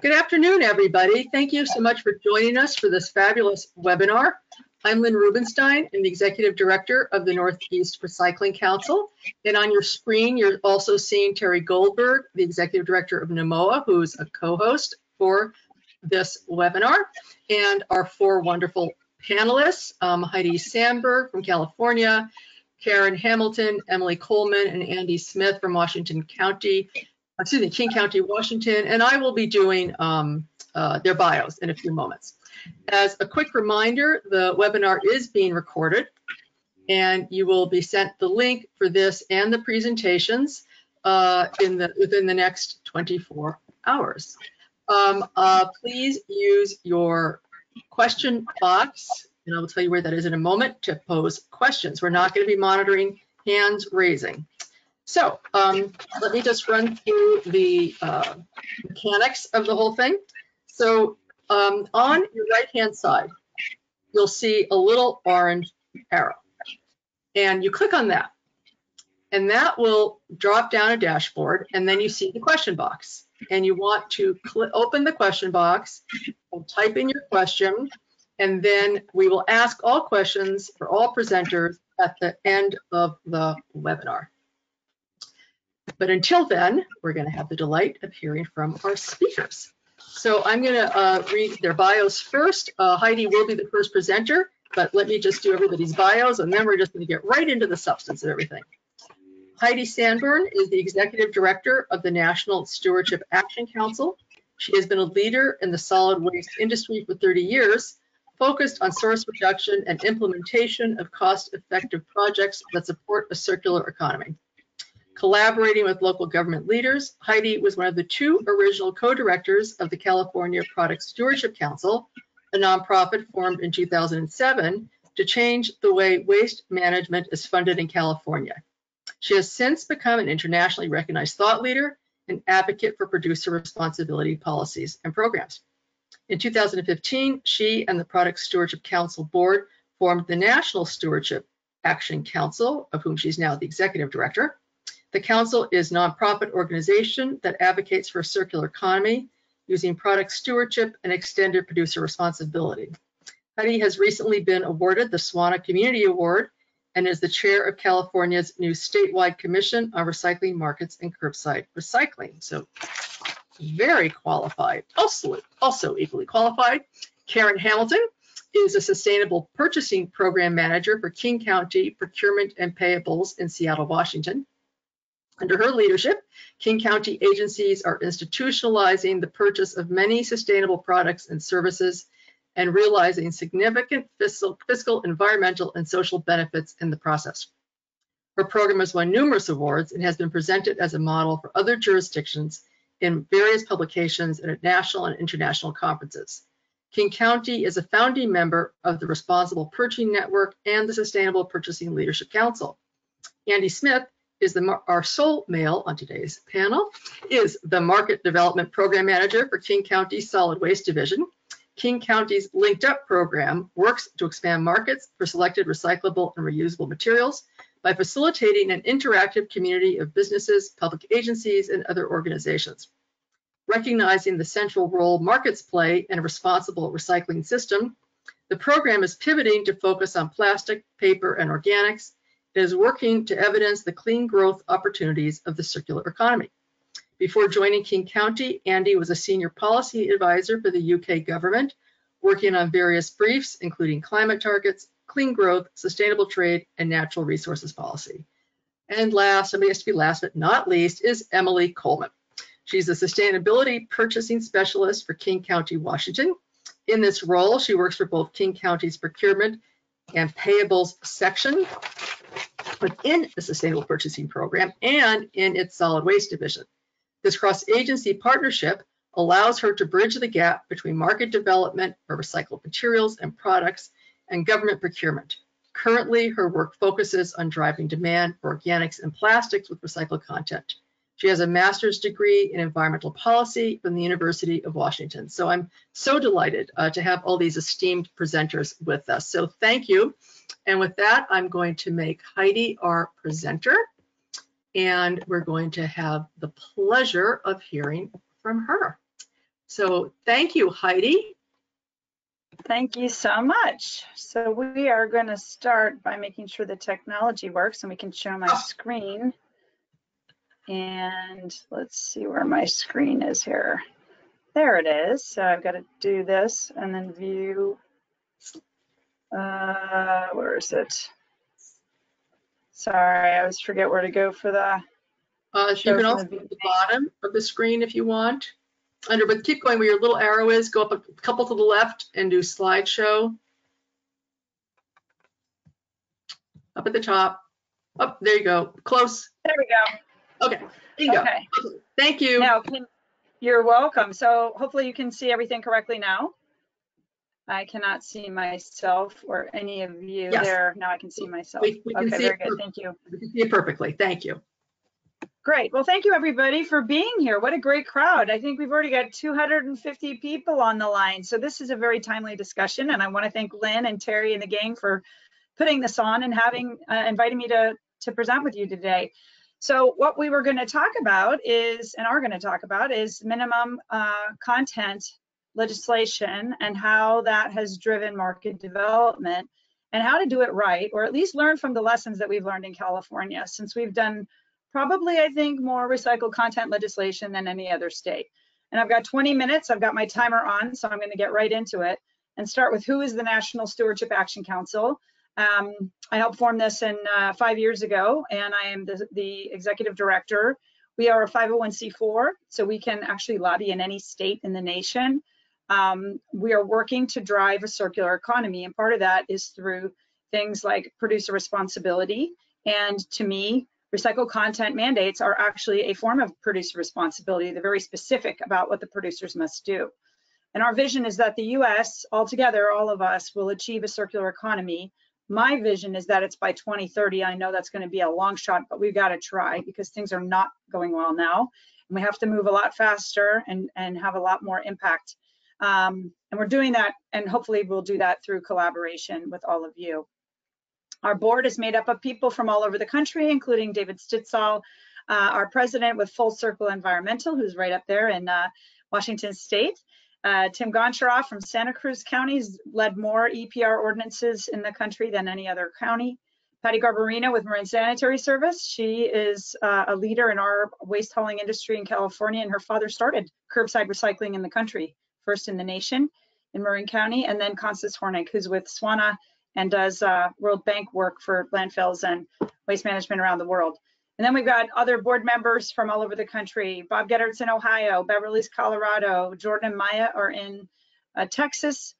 Good afternoon, everybody. Thank you so much for joining us for this fabulous webinar. I'm Lynn Rubenstein. I'm the Executive Director of the Northeast Recycling Council. And on your screen, you're also seeing Terry Goldberg, the Executive Director of NEWMOA, who's a co-host for this webinar, and our four wonderful panelists, Heidi Sanborn from California, Karen Hamilton, Emily Coleman, and Andy Smith from King County, Washington, and I will be doing their bios in a few moments. As a quick reminder, the webinar is being recorded, and you will be sent the link for this and the presentations within the next 24 hours. Please use your question box, and I will tell you where that is in a moment, to pose questions. We're not going to be monitoring hands raising. So let me just run through the mechanics of the whole thing. So on your right-hand side, you'll see a little orange arrow, and you click on that, and that will drop down a dashboard, and then you see the question box, and you want to open the question box and type in your question, and then we will ask all questions for all presenters at the end of the webinar. But until then, we're going to have the delight of hearing from our speakers. So I'm going to read their bios first. Heidi will be the first presenter, but let me just do everybody's bios, and then we're just going to get right into the substance of everything. Heidi Sanborn is the Executive Director of the National Stewardship Action Council. She has been a leader in the solid waste industry for 30 years, focused on source reduction and implementation of cost-effective projects that support a circular economy. Collaborating with local government leaders, Heidi was one of the two original co-directors of the California Product Stewardship Council, a nonprofit formed in 2007 to change the way waste management is funded in California. She has since become an internationally recognized thought leader and advocate for producer responsibility policies and programs. In 2015, she and the Product Stewardship Council board formed the National Stewardship Action Council, of whom she's now the executive director. The council is a nonprofit organization that advocates for a circular economy using product stewardship and extended producer responsibility. Heidi has recently been awarded the SWANA Community Award and is the chair of California's new statewide commission on recycling markets and curbside recycling. So very qualified, also equally qualified. Karen Hamilton is a sustainable purchasing program manager for King County Procurement and Payables in Seattle, Washington. Under her leadership, King County agencies are institutionalizing the purchase of many sustainable products and services and realizing significant fiscal, environmental, and social benefits in the process. Her program has won numerous awards and has been presented as a model for other jurisdictions in various publications and at national and international conferences. King County is a founding member of the Responsible Purchasing Network and the Sustainable Purchasing Leadership Council. Andy Smith is our sole male on today's panel, is the Market Development Program Manager for King County Solid Waste Division. King County's Linked Up program works to expand markets for selected recyclable and reusable materials by facilitating an interactive community of businesses, public agencies, and other organizations. Recognizing the central role markets play in a responsible recycling system, the program is pivoting to focus on plastic, paper, and organics. It is working to evidence the clean growth opportunities of the circular economy. Before joining King County, Andy was a senior policy advisor for the UK government, working on various briefs, including climate targets, clean growth, sustainable trade, and natural resources policy. And last, somebody has to be last but not least, is Emily Coleman. She's a sustainability purchasing specialist for King County, Washington. In this role, she works for both King County's procurement and payables section within the Sustainable Purchasing Program and in its solid waste division. This cross-agency partnership allows her to bridge the gap between market development for recycled materials and products and government procurement. Currently, her work focuses on driving demand for organics and plastics with recycled content. She has a master's degree in environmental policy from the University of Washington. So I'm so delighted to have all these esteemed presenters with us. So thank you. And with that, I'm going to make Heidi our presenter, and we're going to have the pleasure of hearing from her. So thank you, Heidi. Thank you so much. So we are going to start by making sure the technology works and we can show my screen. And let's see where my screen is here. There it is. So I've got to do this and then view. Where is it? Sorry, I always forget where to go for the. You can also go to the bottom of the screen if you want. But keep going where your little arrow is. Go up a couple to the left and do slideshow. Up at the top. Oh, there you go. Close. There we go. Okay. There you go. Okay. Thank you. Now, you're welcome. So hopefully you can see everything correctly now. I cannot see myself or any of you there. Now I can see myself. We can see very good. Thank you. We can see it perfectly. Thank you. Great. Well, thank you everybody for being here. What a great crowd. I think we've already got 250 people on the line. So this is a very timely discussion. And I want to thank Lynn and Terry and the gang for putting this on and having invited me to present with you today. So what we were going to talk about is, and are going to talk about, is minimum content legislation and how that has driven market development and how to do it right, or at least learn from the lessons that we've learned in California, since we've done probably, I think, more recycled content legislation than any other state. And I've got 20 minutes. I've got my timer on, so I'm going to get right into it and start with who is the National Stewardship Action Council. I helped form this 5 years ago, and I am the executive director. We are a 501c4, so we can actually lobby in any state in the nation. We are working to drive a circular economy, and part of that is through things like producer responsibility. And to me, recycled content mandates are actually a form of producer responsibility. They're very specific about what the producers must do. And our vision is that the US, altogether, all of us, will achieve a circular economy. My vision is that it's by 2030. I know that's going to be a long shot, but we've got to try because things are not going well now. And we have to move a lot faster and have a lot more impact. And we're doing that, and hopefully we'll do that through collaboration with all of you. Our board is made up of people from all over the country, including David Stitzall, our president with Full Circle Environmental, who's right up there in Washington State. Tim Goncharoff from Santa Cruz County has led more EPR ordinances in the country than any other county. Patty Garbarino with Marin Sanitary Service. She is a leader in our waste hauling industry in California, and her father started curbside recycling in the country, first in the nation in Marin County. And then Constance Hornick, who's with SWANA and does World Bank work for landfills and waste management around the world. And then we've got other board members from all over the country. Bob Geddert's in Ohio, Beverly's Colorado, Jordan and Maya are in Texas.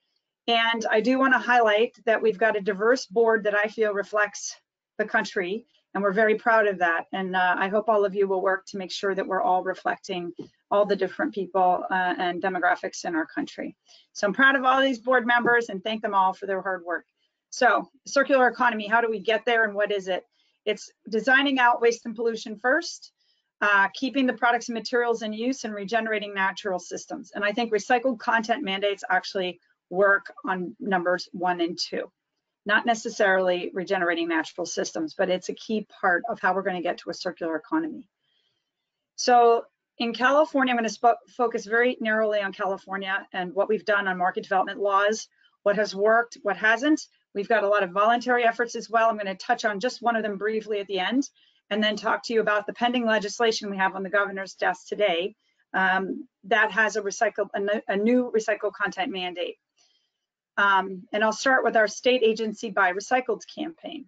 And I do want to highlight that we've got a diverse board that I feel reflects the country, and we're very proud of that. And I hope all of you will work to make sure that we're all reflecting all the different people and demographics in our country. So I'm proud of all these board members and thank them all for their hard work. So circular economy, how do we get there and what is it? It's designing out waste and pollution first, keeping the products and materials in use, and regenerating natural systems. And I think recycled content mandates actually work on numbers 1 and 2. Not necessarily regenerating natural systems, but it's a key part of how we're going to get to a circular economy. So in California, I'm going to focus very narrowly on California and what we've done on market development laws, what has worked, what hasn't. We've got a lot of voluntary efforts as well. I'm going to touch on just one of them briefly at the end, and then talk to you about the pending legislation we have on the governor's desk today that has a new recycled content mandate. And I'll start with our state agency Buy Recycled campaign.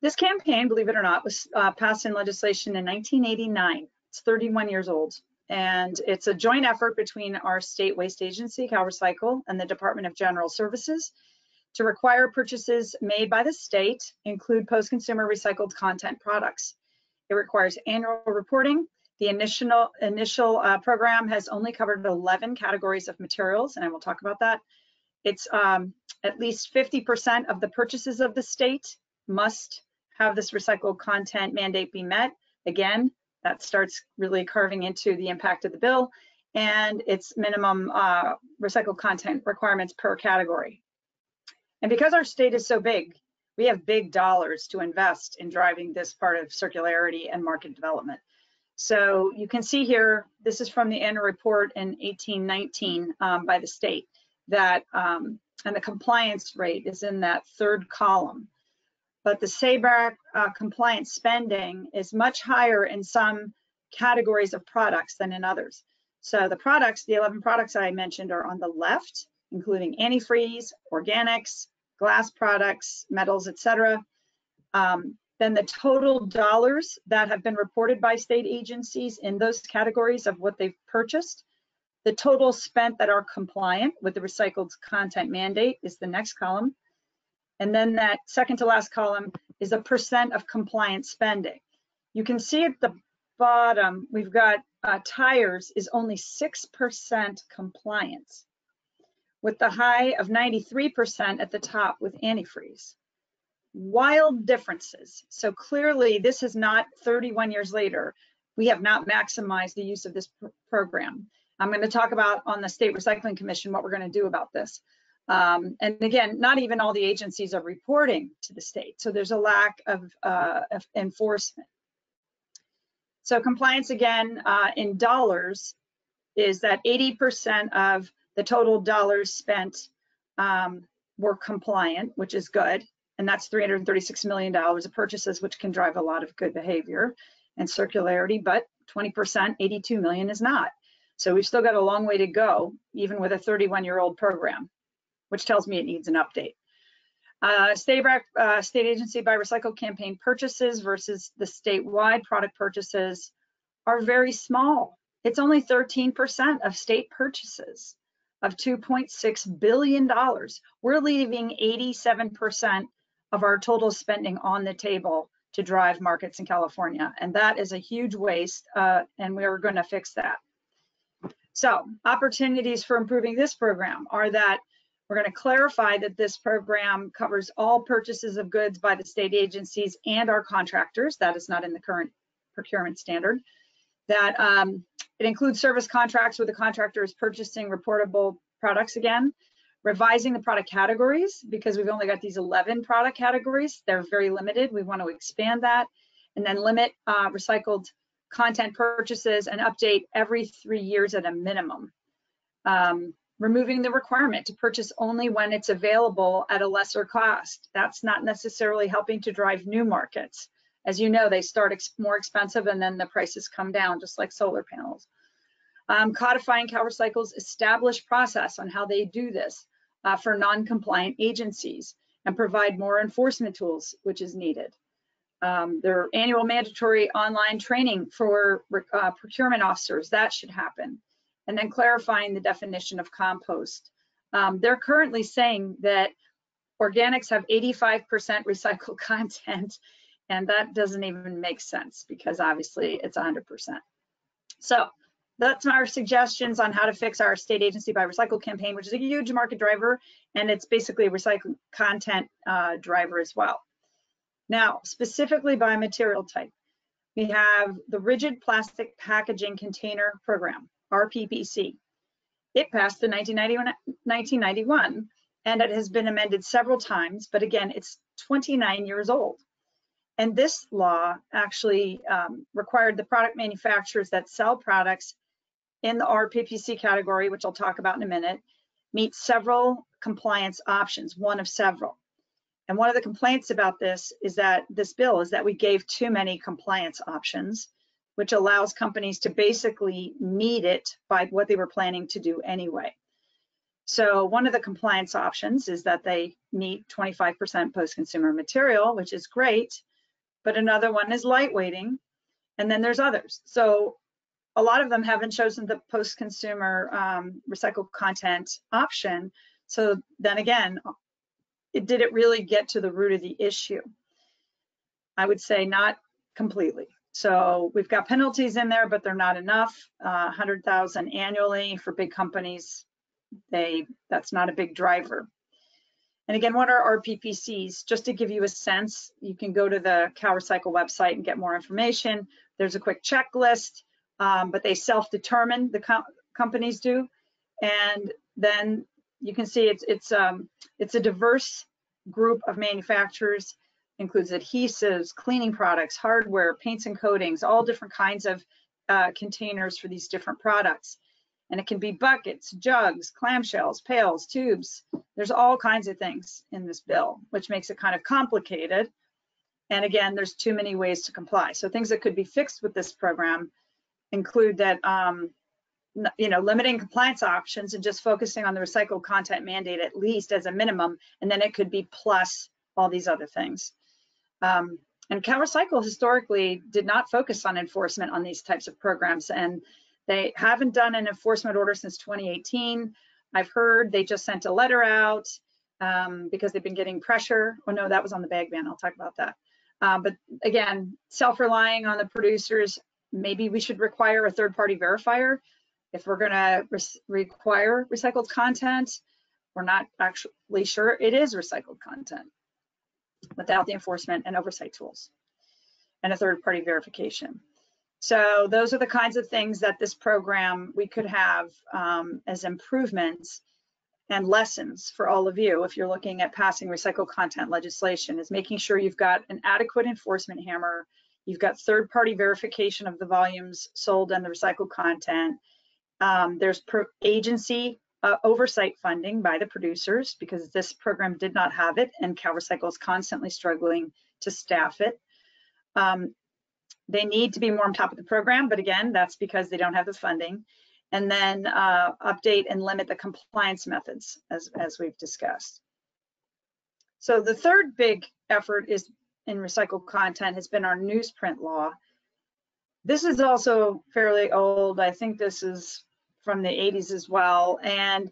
This campaign, believe it or not, was passed in legislation in 1989. It's 31 years old. And it's a joint effort between our state waste agency, CalRecycle, and the Department of General Services to require purchases made by the state include post-consumer recycled content products. It requires annual reporting. The initial program has only covered 11 categories of materials, and I will talk about that. It's at least 50% of the purchases of the state must have this recycled content mandate be met. Again, that starts really carving into the impact of the bill, and it's minimum recycled content requirements per category. And because our state is so big, we have big dollars to invest in driving this part of circularity and market development. So you can see here, this is from the annual report in 1819 by the state, that and the compliance rate is in that third column. But the SABRC compliance spending is much higher in some categories of products than in others. So the products, the 11 products I mentioned, are on the left, including antifreeze, organics, glass products, metals, etc. Then the total dollars that have been reported by state agencies in those categories of what they've purchased, the total spent that are compliant with the recycled content mandate is the next column. And then that second to last column is a percent of compliant spending. You can see at the bottom, we've got tires is only 6% compliance, with the high of 93% at the top with antifreeze. Wild differences. So clearly this is not 31 years later. We have not maximized the use of this program. I'm going to talk about on the State Recycling Commission what we're going to do about this. And again, not even all the agencies are reporting to the state. So there's a lack of enforcement. So compliance, again, in dollars, is that 80% of the total dollars spent were compliant, which is good. And that's $336 million of purchases, which can drive a lot of good behavior and circularity, but 20%, 82 million is not. So we've still got a long way to go, even with a 31-year-old program, which tells me it needs an update. SABRC, state agency by recycle campaign purchases versus the statewide product purchases are very small. It's only 13% of state purchases of $2.6 billion. We're leaving 87% of our total spending on the table to drive markets in California. And that is a huge waste, and we're going to fix that. So opportunities for improving this program are that we're going to clarify that this program covers all purchases of goods by the state agencies and our contractors. That is not in the current procurement standard. That it includes service contracts where the contractor is purchasing reportable products again. Revising the product categories, because we've only got these 11 product categories. They're very limited. We want to expand that. And then limit recycled content purchases and update every 3 years at a minimum. Removing the requirement to purchase only when it's available at a lesser cost. That's not necessarily helping to drive new markets. As you know, they start more expensive and then the prices come down, just like solar panels. Codifying CalRecycle's established process on how they do this for non-compliant agencies and provide more enforcement tools, which is needed. Their annual mandatory online training for procurement officers, that should happen. And then clarifying the definition of compost. They're currently saying that organics have 85% recycled content, and that doesn't even make sense because obviously it's 100%. So that's our suggestions on how to fix our state agency by recycle campaign, which is a huge market driver, and it's basically a recycled content driver as well. Now, specifically by material type, we have the Rigid Plastic Packaging Container Program, RPPC. It passed in 1991, and it has been amended several times, but again, it's 29 years old. And this law actually required the product manufacturers that sell products in the RPPC category, which I'll talk about in a minute, meet several compliance options, one of several. And one of the complaints about this is that this bill is that we gave too many compliance options, which allows companies to basically meet it by what they were planning to do anyway. So one of the compliance options is that they meet 25% post-consumer material, which is great, but another one is lightweighting, and then there's others. So a lot of them haven't chosen the post-consumer recycled content option. So then again, did it really get to the root of the issue? I would say not completely. So we've got penalties in there, but they're not enough. 100,000 annually for big companies, that's not a big driver. And again, what are RPPCs? Just to give you a sense, you can go to the CalRecycle website and get more information. There's a quick checklist, but they self-determine, the companies do. And then you can see it's a diverse group of manufacturers, includes adhesives, cleaning products, hardware, paints and coatings, all different kinds of containers for these different products. And it can be buckets, jugs, clamshells, pails, tubes. There's all kinds of things in this bill, which makes it kind of complicated. And again, there's too many ways to comply. So things that could be fixed with this program include that, limiting compliance options and just focusing on the recycled content mandate at least as a minimum, and then it could be plus all these other things. And CalRecycle historically did not focus on enforcement on these types of programs, and they haven't done an enforcement order since 2018. I've heard they just sent a letter out because they've been getting pressure. Oh no, that was on the bag ban. I'll talk about that. But again, self-relying on the producers, maybe we should require a third-party verifier. If we're gonna require recycled content, we're not actually sure it is recycled content without the enforcement and oversight tools and a third-party verification. So those are the kinds of things that this program we could have as improvements and lessons for all of you if you're looking at passing recycled content legislation, is making sure you've got an adequate enforcement hammer, you've got third-party verification of the volumes sold and the recycled content. There's agency oversight funding by the producers, because this program did not have it, and CalRecycle is constantly struggling to staff it. They need to be more on top of the program, but again, that's because they don't have the funding. And then update and limit the compliance methods, as we've discussed. So the third big effort is in recycled content has been our Newsprint Law. This is also fairly old. I think this is from the 80s as well. And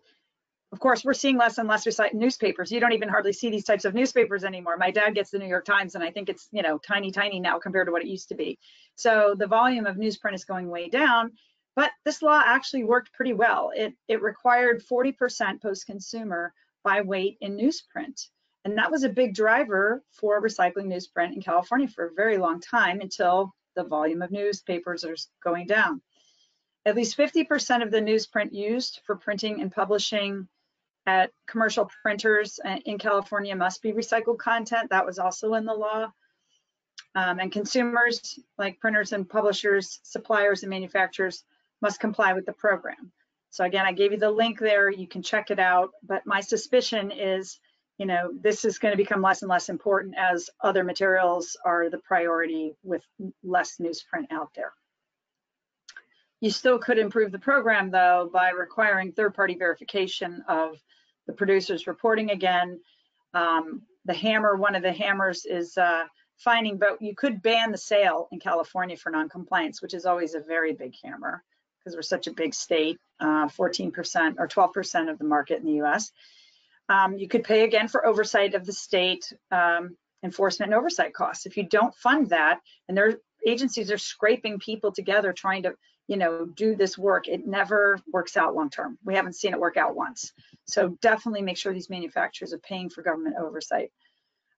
of course, we're seeing less and less recycled newspapers. You don't even hardly see these types of newspapers anymore. My dad gets the New York Times, and I think it's, tiny, tiny now compared to what it used to be. So the volume of newsprint is going way down, but this law actually worked pretty well. It required 40% post-consumer by weight in newsprint. And that was a big driver for recycling newsprint in California for a very long time, until the volume of newspapers is going down. At least 50% of the newsprint used for printing and publishing at commercial printers in California must be recycled content. That was also in the law. And consumers, like printers and publishers, suppliers and manufacturers, must comply with the program. So again, I gave you the link there. You can check it out. But my suspicion is, this is going to become less and less important as other materials are the priority with less newsprint out there. You still could improve the program, though, by requiring third-party verification of the producers reporting again. The hammer, one of the hammers is fining, but you could ban the sale in California for non-compliance, which is always a very big hammer because we're such a big state, 14% or 12% of the market in the US. You could pay again for oversight of the state enforcement and oversight costs. If you don't fund that, and their agencies are scraping people together trying to do this work, it never works out long-term. We haven't seen it work out once. So definitely make sure these manufacturers are paying for government oversight.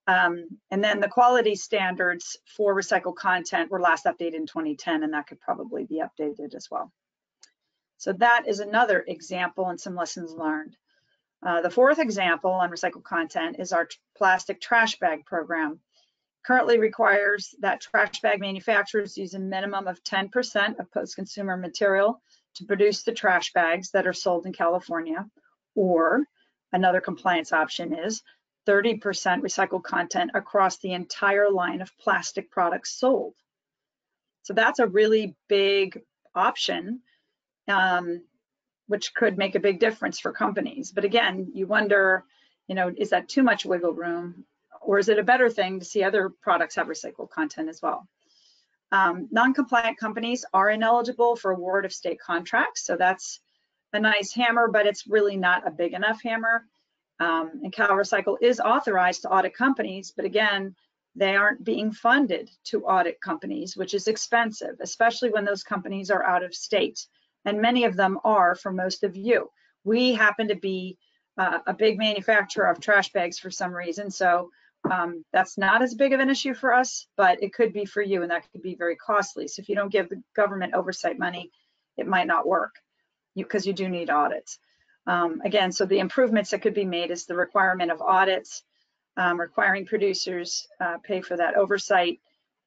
And then the quality standards for recycled content were last updated in 2010, and that could probably be updated as well. So that is another example and some lessons learned. The fourth example on recycled content is our plastic trash bag program. Currently requires that trash bag manufacturers use a minimum of 10% of post-consumer material to produce the trash bags that are sold in California, or another compliance option is 30% recycled content across the entire line of plastic products sold. So that's a really big option, which could make a big difference for companies. But again, you wonder, is that too much wiggle room? Or is it a better thing to see other products have recycled content as well? Non-compliant companies are ineligible for award of state contracts. So that's a nice hammer, but it's really not a big enough hammer. And CalRecycle is authorized to audit companies, but again, they aren't being funded to audit companies, which is expensive, especially when those companies are out of state. And many of them are for most of you. We happen to be a big manufacturer of trash bags for some reason. So that's not as big of an issue for us, but it could be for you, and that could be very costly. So if you don't give the government oversight money, it might not work because you do need audits. Again, so the improvements that could be made is the requirement of audits, requiring producers pay for that oversight.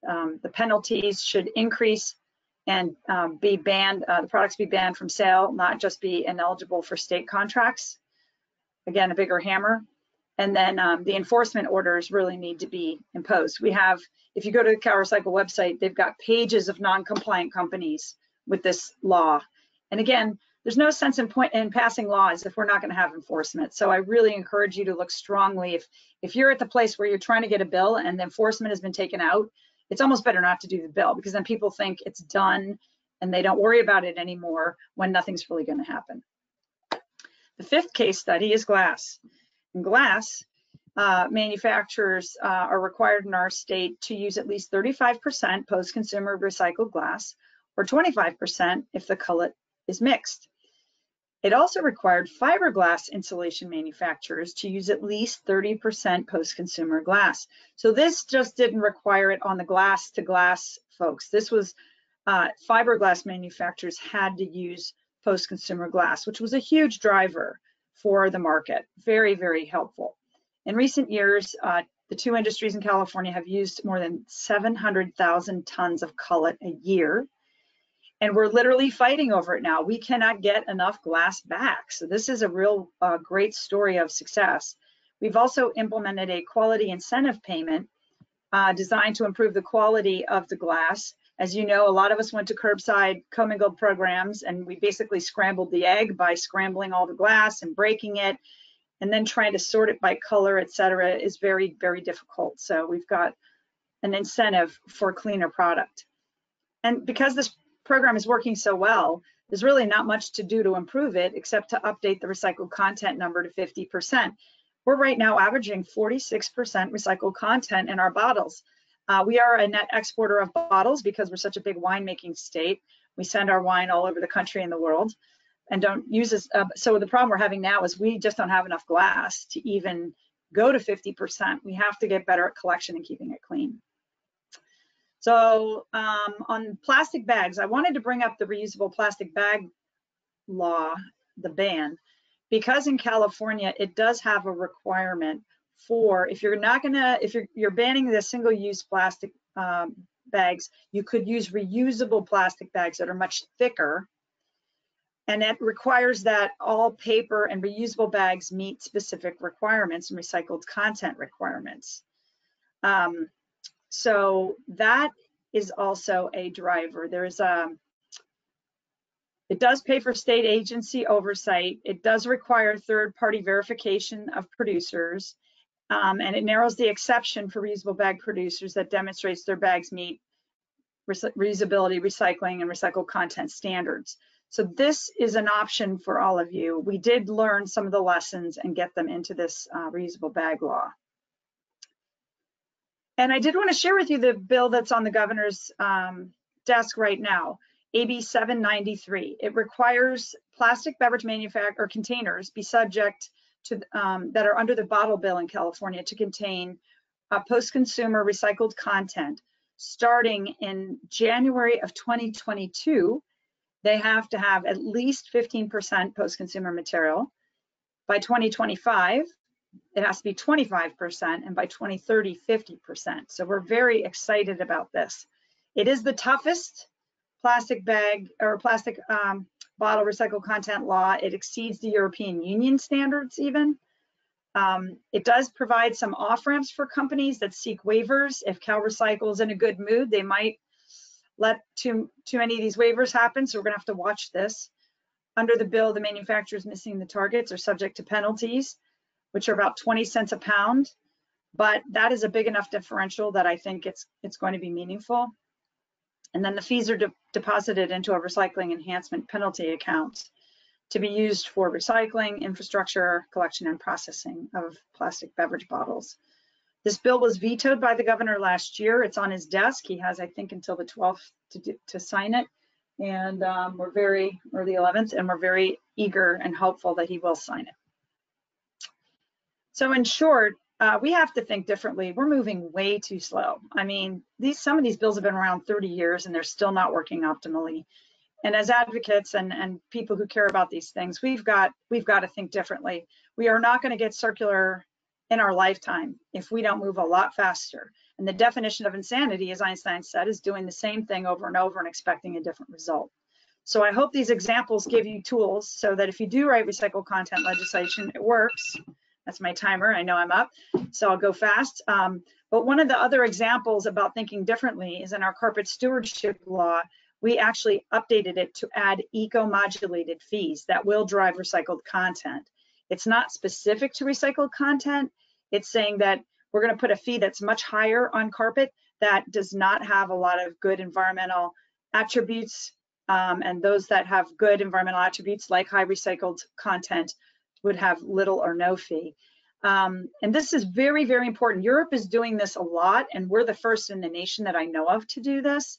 The penalties should increase and be banned, the products be banned from sale, not just be ineligible for state contracts. Again, a bigger hammer. And then the enforcement orders really need to be imposed. We have, if you go to the CalRecycle website, they've got pages of non-compliant companies with this law. And again, there's no sense in passing laws if we're not going to have enforcement. So I really encourage you to look strongly. If you're at the place where you're trying to get a bill and the enforcement has been taken out, it's almost better not to do the bill, because then people think it's done and they don't worry about it anymore when nothing's really going to happen. The fifth case study is glass. In glass, manufacturers are required in our state to use at least 35% post-consumer recycled glass, or 25% if the cullet is mixed. It also required fiberglass insulation manufacturers to use at least 30% post-consumer glass. So this just didn't require it on the glass-to-glass folks. This was fiberglass manufacturers had to use post-consumer glass, which was a huge driver for the market. Very, very helpful. In recent years, the two industries in California have used more than 700,000 tons of cullet a year. And we're literally fighting over it now. We cannot get enough glass back. So this is a real great story of success. We've also implemented a quality incentive payment designed to improve the quality of the glass. As you know, a lot of us went to curbside commingled programs, and we basically scrambled the egg by scrambling all the glass and breaking it, and then trying to sort it by color, et cetera, is very, very difficult. So we've got an incentive for cleaner product. And because this program is working so well, there's really not much to do to improve it except to update the recycled content number to 50%. We're right now averaging 46% recycled content in our bottles. We are a net exporter of bottles because we're such a big winemaking state. We send our wine all over the country and the world and don't use this. So the problem we're having now is we just don't have enough glass to even go to 50%. We have to get better at collection and keeping it clean. So on plastic bags, I wanted to bring up the reusable plastic bag law, the ban, because in California, it does have a requirement for, if you're not gonna, if you're banning the single-use plastic bags, you could use reusable plastic bags that are much thicker. And it requires that all paper and reusable bags meet specific requirements and recycled content requirements. So that is also a driver. There's it does pay for state agency oversight. It does require third-party verification of producers, and it narrows the exception for reusable bag producers that demonstrates their bags meet reusability, recycling, and recycled content standards. So this is an option for all of you. We did learn some of the lessons and get them into this reusable bag law. And I did want to share with you the bill that's on the governor's desk right now, AB 793. It requires plastic beverage manufacturer containers be subject to that are under the bottle bill in California to contain post-consumer recycled content. Starting in January of 2022, they have to have at least 15% post-consumer material. By 2025, it has to be 25%, and by 2030, 50%. So we're very excited about this. It is the toughest plastic bag or plastic bottle recycled content law. It exceeds the European Union standards even. It does provide some off-ramps for companies that seek waivers. If CalRecycle is in a good mood, they might let too many of these waivers happen, so we're gonna have to watch this. Under the bill, the manufacturers missing the targets are subject to penalties, which are about 20 cents a pound, but that is a big enough differential that I think it's going to be meaningful. And then the fees are deposited into a recycling enhancement penalty account to be used for recycling, infrastructure, collection, and processing of plastic beverage bottles. This bill was vetoed by the governor last year. It's on his desk. He has, I think, until the 12th to sign it. And or the 11th, and we're very eager and hopeful that he will sign it. So in short, we have to think differently. We're moving way too slow. I mean, some of these bills have been around 30 years and they're still not working optimally. And as advocates and people who care about these things, we've got to think differently. We are not going to get circular in our lifetime if we don't move a lot faster. And the definition of insanity, as Einstein said, is doing the same thing over and over and expecting a different result. So I hope these examples give you tools so that if you do write recycled content legislation, it works. That's my timer, I know I'm up, so I'll go fast. But one of the other examples about thinking differently is in our corporate stewardship law, we actually updated it to add eco-modulated fees that will drive recycled content. It's not specific to recycled content. It's saying that we're going to put a fee that's much higher on carpet that does not have a lot of good environmental attributes, and those that have good environmental attributes like high recycled content would have little or no fee. And this is very, very important. Europe is doing this a lot, and we're the first in the nation that I know of to do this.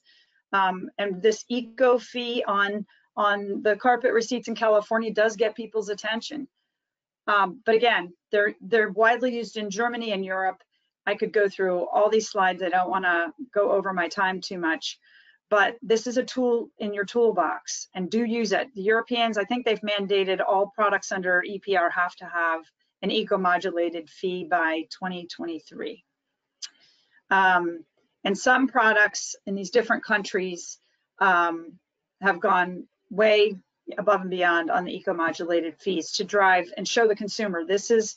And this eco fee on the carpet receipts in California does get people's attention. But again, they're widely used in Germany and Europe. I could go through all these slides. I don't want to go over my time too much, but this is a tool in your toolbox, and do use it. The Europeans, I think they've mandated all products under EPR have to have an eco-modulated fee by 2023. And some products in these different countries have gone way above and beyond on the eco-modulated fees to drive and show the consumer this is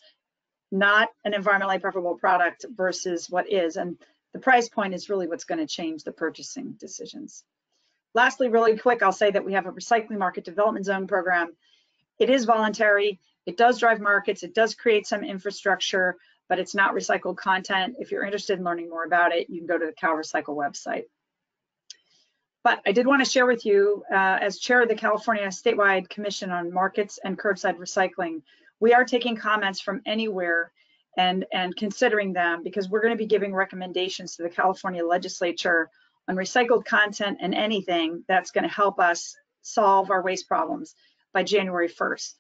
not an environmentally preferable product versus what is. And the price point is really what's going to change the purchasing decisions. Lastly, really quick, I'll say that we have a recycling market development zone program. It is voluntary. It does drive markets. It does create some infrastructure, but it's not recycled content. If you're interested in learning more about it, you can go to the CalRecycle website. But I did want to share with you, as chair of the California Statewide Commission on Markets and Curbside Recycling, we are taking comments from anywhere and considering them, because we're going to be giving recommendations to the California legislature on recycled content and anything that's going to help us solve our waste problems by January 1st.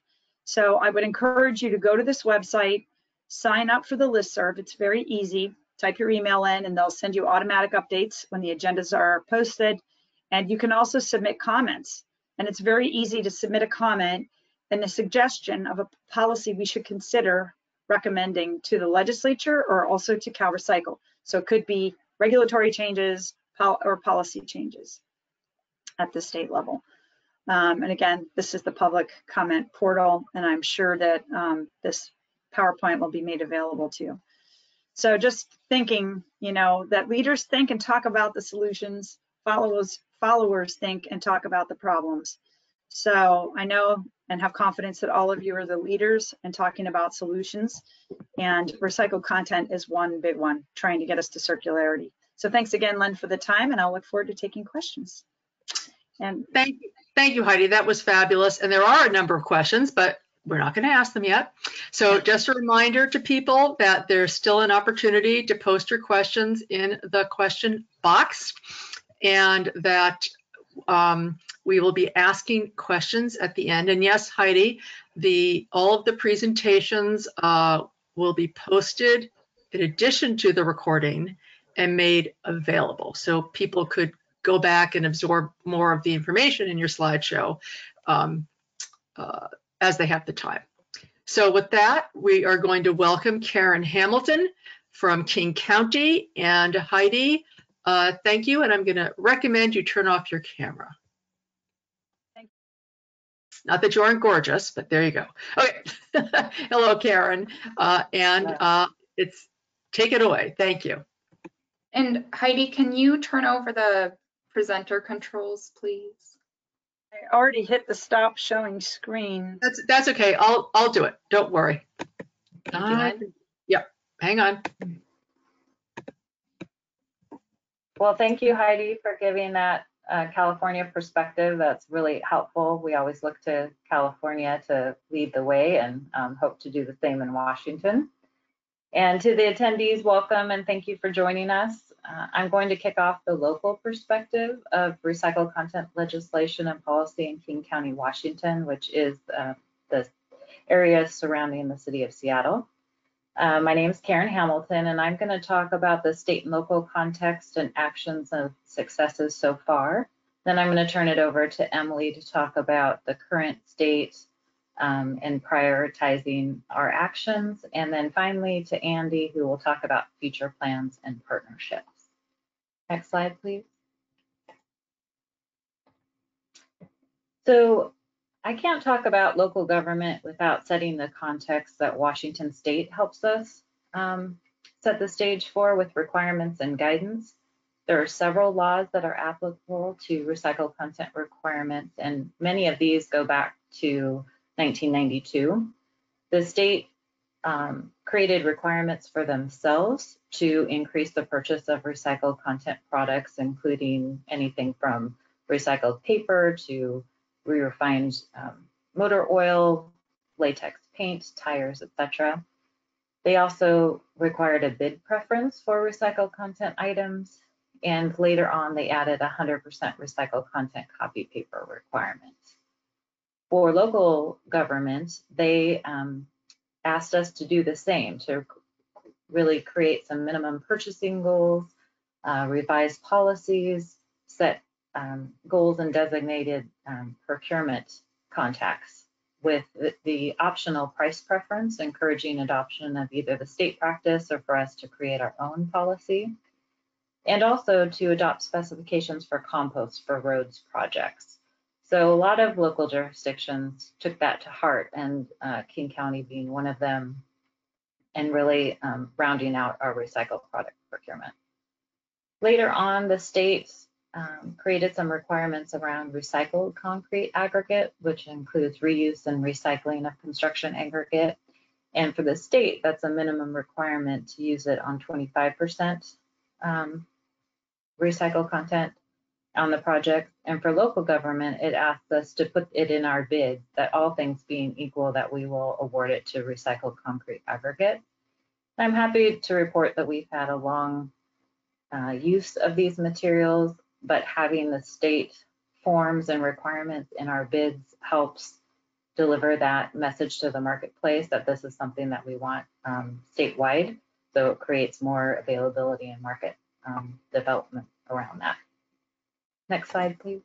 So I would encourage you to go to this website, sign up for the listserv. It's very easy. Type your email in and they'll send you automatic updates when the agendas are posted. And you can also submit comments. And it's very easy to submit a comment and a suggestion of a policy we should consider recommending to the legislature or also to CalRecycle. So it could be regulatory changes or policy changes at the state level. And again, this is the public comment portal, and I'm sure that this PowerPoint will be made available to you. So just thinking, that leaders think and talk about the solutions, followers think and talk about the problems. So I know and have confidence that all of you are the leaders in talking about solutions, and recycled content is one big one, trying to get us to circularity. So thanks again, Lynn, for the time, and I'll look forward to taking questions. And Thank you, Heidi. That was fabulous. And there are a number of questions, but we're not going to ask them yet. So just a reminder to people that there's still an opportunity to post your questions in the question box, and that we will be asking questions at the end. And yes, Heidi, all of the presentations will be posted in addition to the recording and made available. So people could go back and absorb more of the information in your slideshow as they have the time. So with that, we are going to welcome Karen Hamilton from King County. And Heidi, thank you. And I'm going to recommend you turn off your camera. Thank you. Not that you aren't gorgeous, but there you go. Okay. Hello, Karen. Take it away. Thank you. And Heidi, can you turn over the presenter controls, please? I already hit the stop showing screen. That's okay. I'll do it. Don't worry. Yep. Hang on. Well, thank you, Heidi, for giving that California perspective. That's really helpful. We always look to California to lead the way, and hope to do the same in Washington. And to the attendees, welcome and thank you for joining us. I'm going to kick off the local perspective of recycled content legislation and policy in King County, Washington, which is the area surrounding the city of Seattle. My name is Karen Hamilton, and I'm going to talk about the state and local context and actions and successes so far. Then I'm going to turn it over to Emily to talk about the current state and prioritizing our actions. And then finally to Andy, who will talk about future plans and partnerships. Next slide, please. So I can't talk about local government without setting the context that Washington State helps us set the stage for with requirements and guidance. There are several laws that are applicable to recycled content requirements, and many of these go back to 1992. The state created requirements for themselves to increase the purchase of recycled content products, including anything from recycled paper to re-refined motor oil, latex paint, tires, etc. They also required a bid preference for recycled content items, and later on they added 100% recycled content copy paper requirements. For local government, they asked us to do the same, to really create some minimum purchasing goals, revise policies, set goals and designated procurement contacts with the optional price preference, encouraging adoption of either the state practice or for us to create our own policy, and also to adopt specifications for compost for roads projects. So a lot of local jurisdictions took that to heart, and King County being one of them, and really rounding out our recycled product procurement. Later on, the state created some requirements around recycled concrete aggregate, which includes reuse and recycling of construction aggregate. And for the state, that's a minimum requirement to use it on 25% recycled content on the project. And for local government, it asks us to put it in our bid that all things being equal, that we will award it to recycled concrete aggregate. I'm happy to report that we've had a long use of these materials, but having the state forms and requirements in our bids helps deliver that message to the marketplace that this is something that we want statewide. So it creates more availability and market development around that. Next slide, please.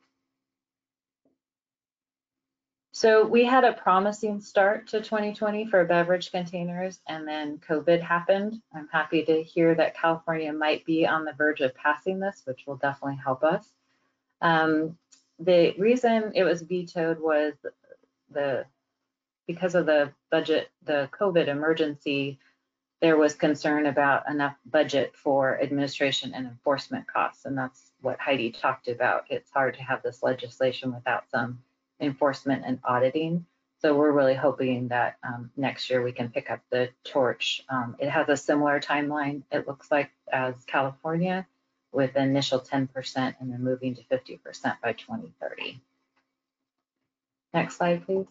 So we had a promising start to 2020 for beverage containers, and then COVID happened. I'm happy to hear that California might be on the verge of passing this, which will definitely help us. The reason it was vetoed was because of the budget, the COVID emergency. There was concern about enough budget for administration and enforcement costs, and that's what Heidi talked about. It's hard to have this legislation without some enforcement and auditing. So we're really hoping that next year we can pick up the torch. It has a similar timeline, it looks like, as California, with initial 10% and then moving to 50% by 2030. Next slide, please.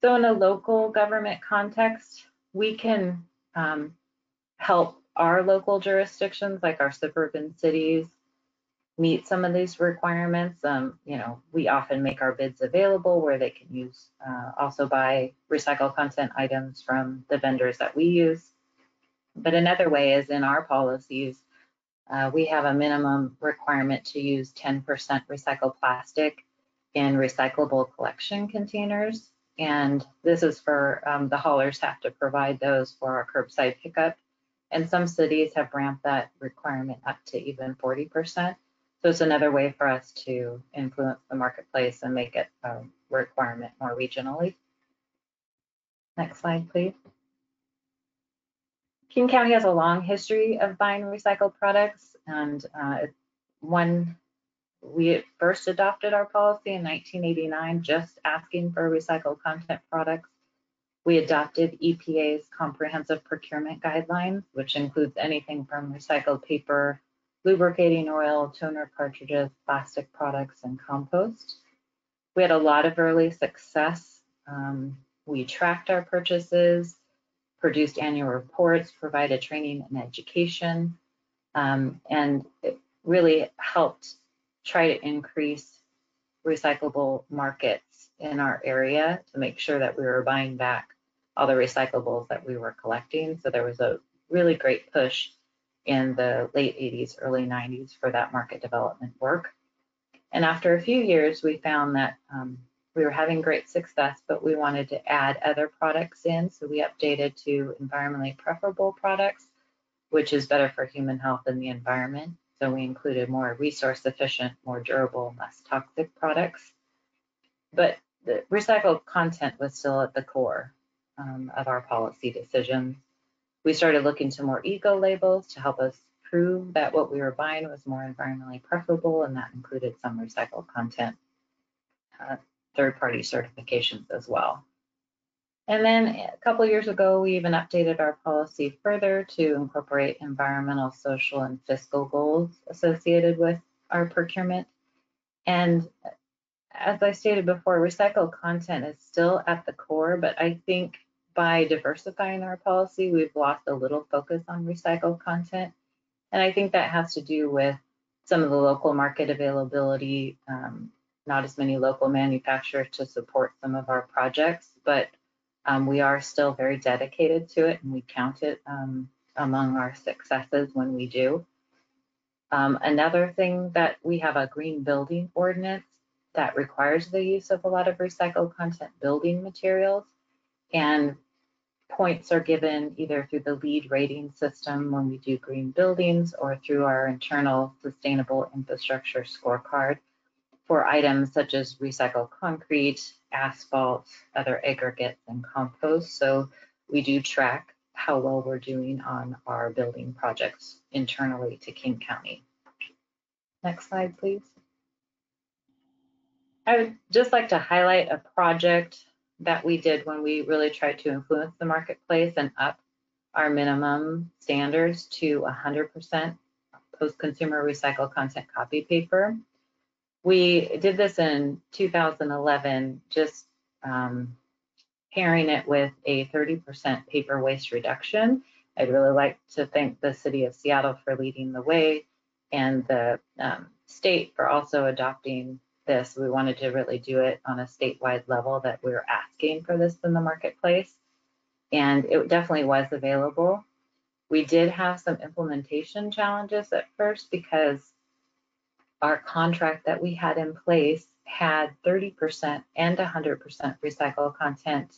So in a local government context, we can help our local jurisdictions, like our suburban cities, meet some of these requirements. You know, we often make our bids available where they can use, also buy recycled content items from the vendors that we use. But another way is in our policies, we have a minimum requirement to use 10% recycled plastic in recyclable collection containers. And this is for the haulers have to provide those for our curbside pickup. And some cities have ramped that requirement up to even 40%. So it's another way for us to influence the marketplace and make it a requirement more regionally. Next slide, please. King County has a long history of buying recycled products, and we first adopted our policy in 1989, just asking for recycled content products. We adopted EPA's comprehensive procurement guidelines, which includes anything from recycled paper, lubricating oil, toner cartridges, plastic products, and compost. We had a lot of early success. We tracked our purchases, produced annual reports, provided training and education, and it really helped try to increase recyclable markets in our area to make sure that we were buying back all the recyclables that we were collecting. So there was a really great push in the late 80s, early 90s for that market development work. And after a few years, we found that we were having great success, but we wanted to add other products in. So we updated to environmentally preferable products, which is better for human health and the environment. So we included more resource efficient, more durable, less toxic products. But the recycled content was still at the core of our policy decisions. We started looking to more eco labels to help us prove that what we were buying was more environmentally preferable, and that included some recycled content, third-party certifications as well. And then a couple of years ago, we even updated our policy further to incorporate environmental, social, and fiscal goals associated with our procurement. And as I stated before, recycled content is still at the core, but I think by diversifying our policy, we've lost a little focus on recycled content. And I think that has to do with some of the local market availability, not as many local manufacturers to support some of our projects, but we are still very dedicated to it, and we count it among our successes when we do. Another thing that we have a green building ordinance that requires the use of a lot of recycled content building materials, and points are given either through the LEED rating system when we do green buildings or through our internal sustainable infrastructure scorecard for items such as recycled concrete, asphalt, other aggregates, and compost. So we do track how well we're doing on our building projects internally to King County. Next slide, please. I would just like to highlight a project that we did when we really tried to influence the marketplace and up our minimum standards to 100% post-consumer recycled content copy paper. We did this in 2011, just pairing it with a 30% paper waste reduction. I'd really like to thank the City of Seattle for leading the way, and the state for also adopting this. We wanted to really do it on a statewide level, that we were asking for this in the marketplace, and it definitely was available. We did have some implementation challenges at first because our contract that we had in place had 30% and 100% recycled content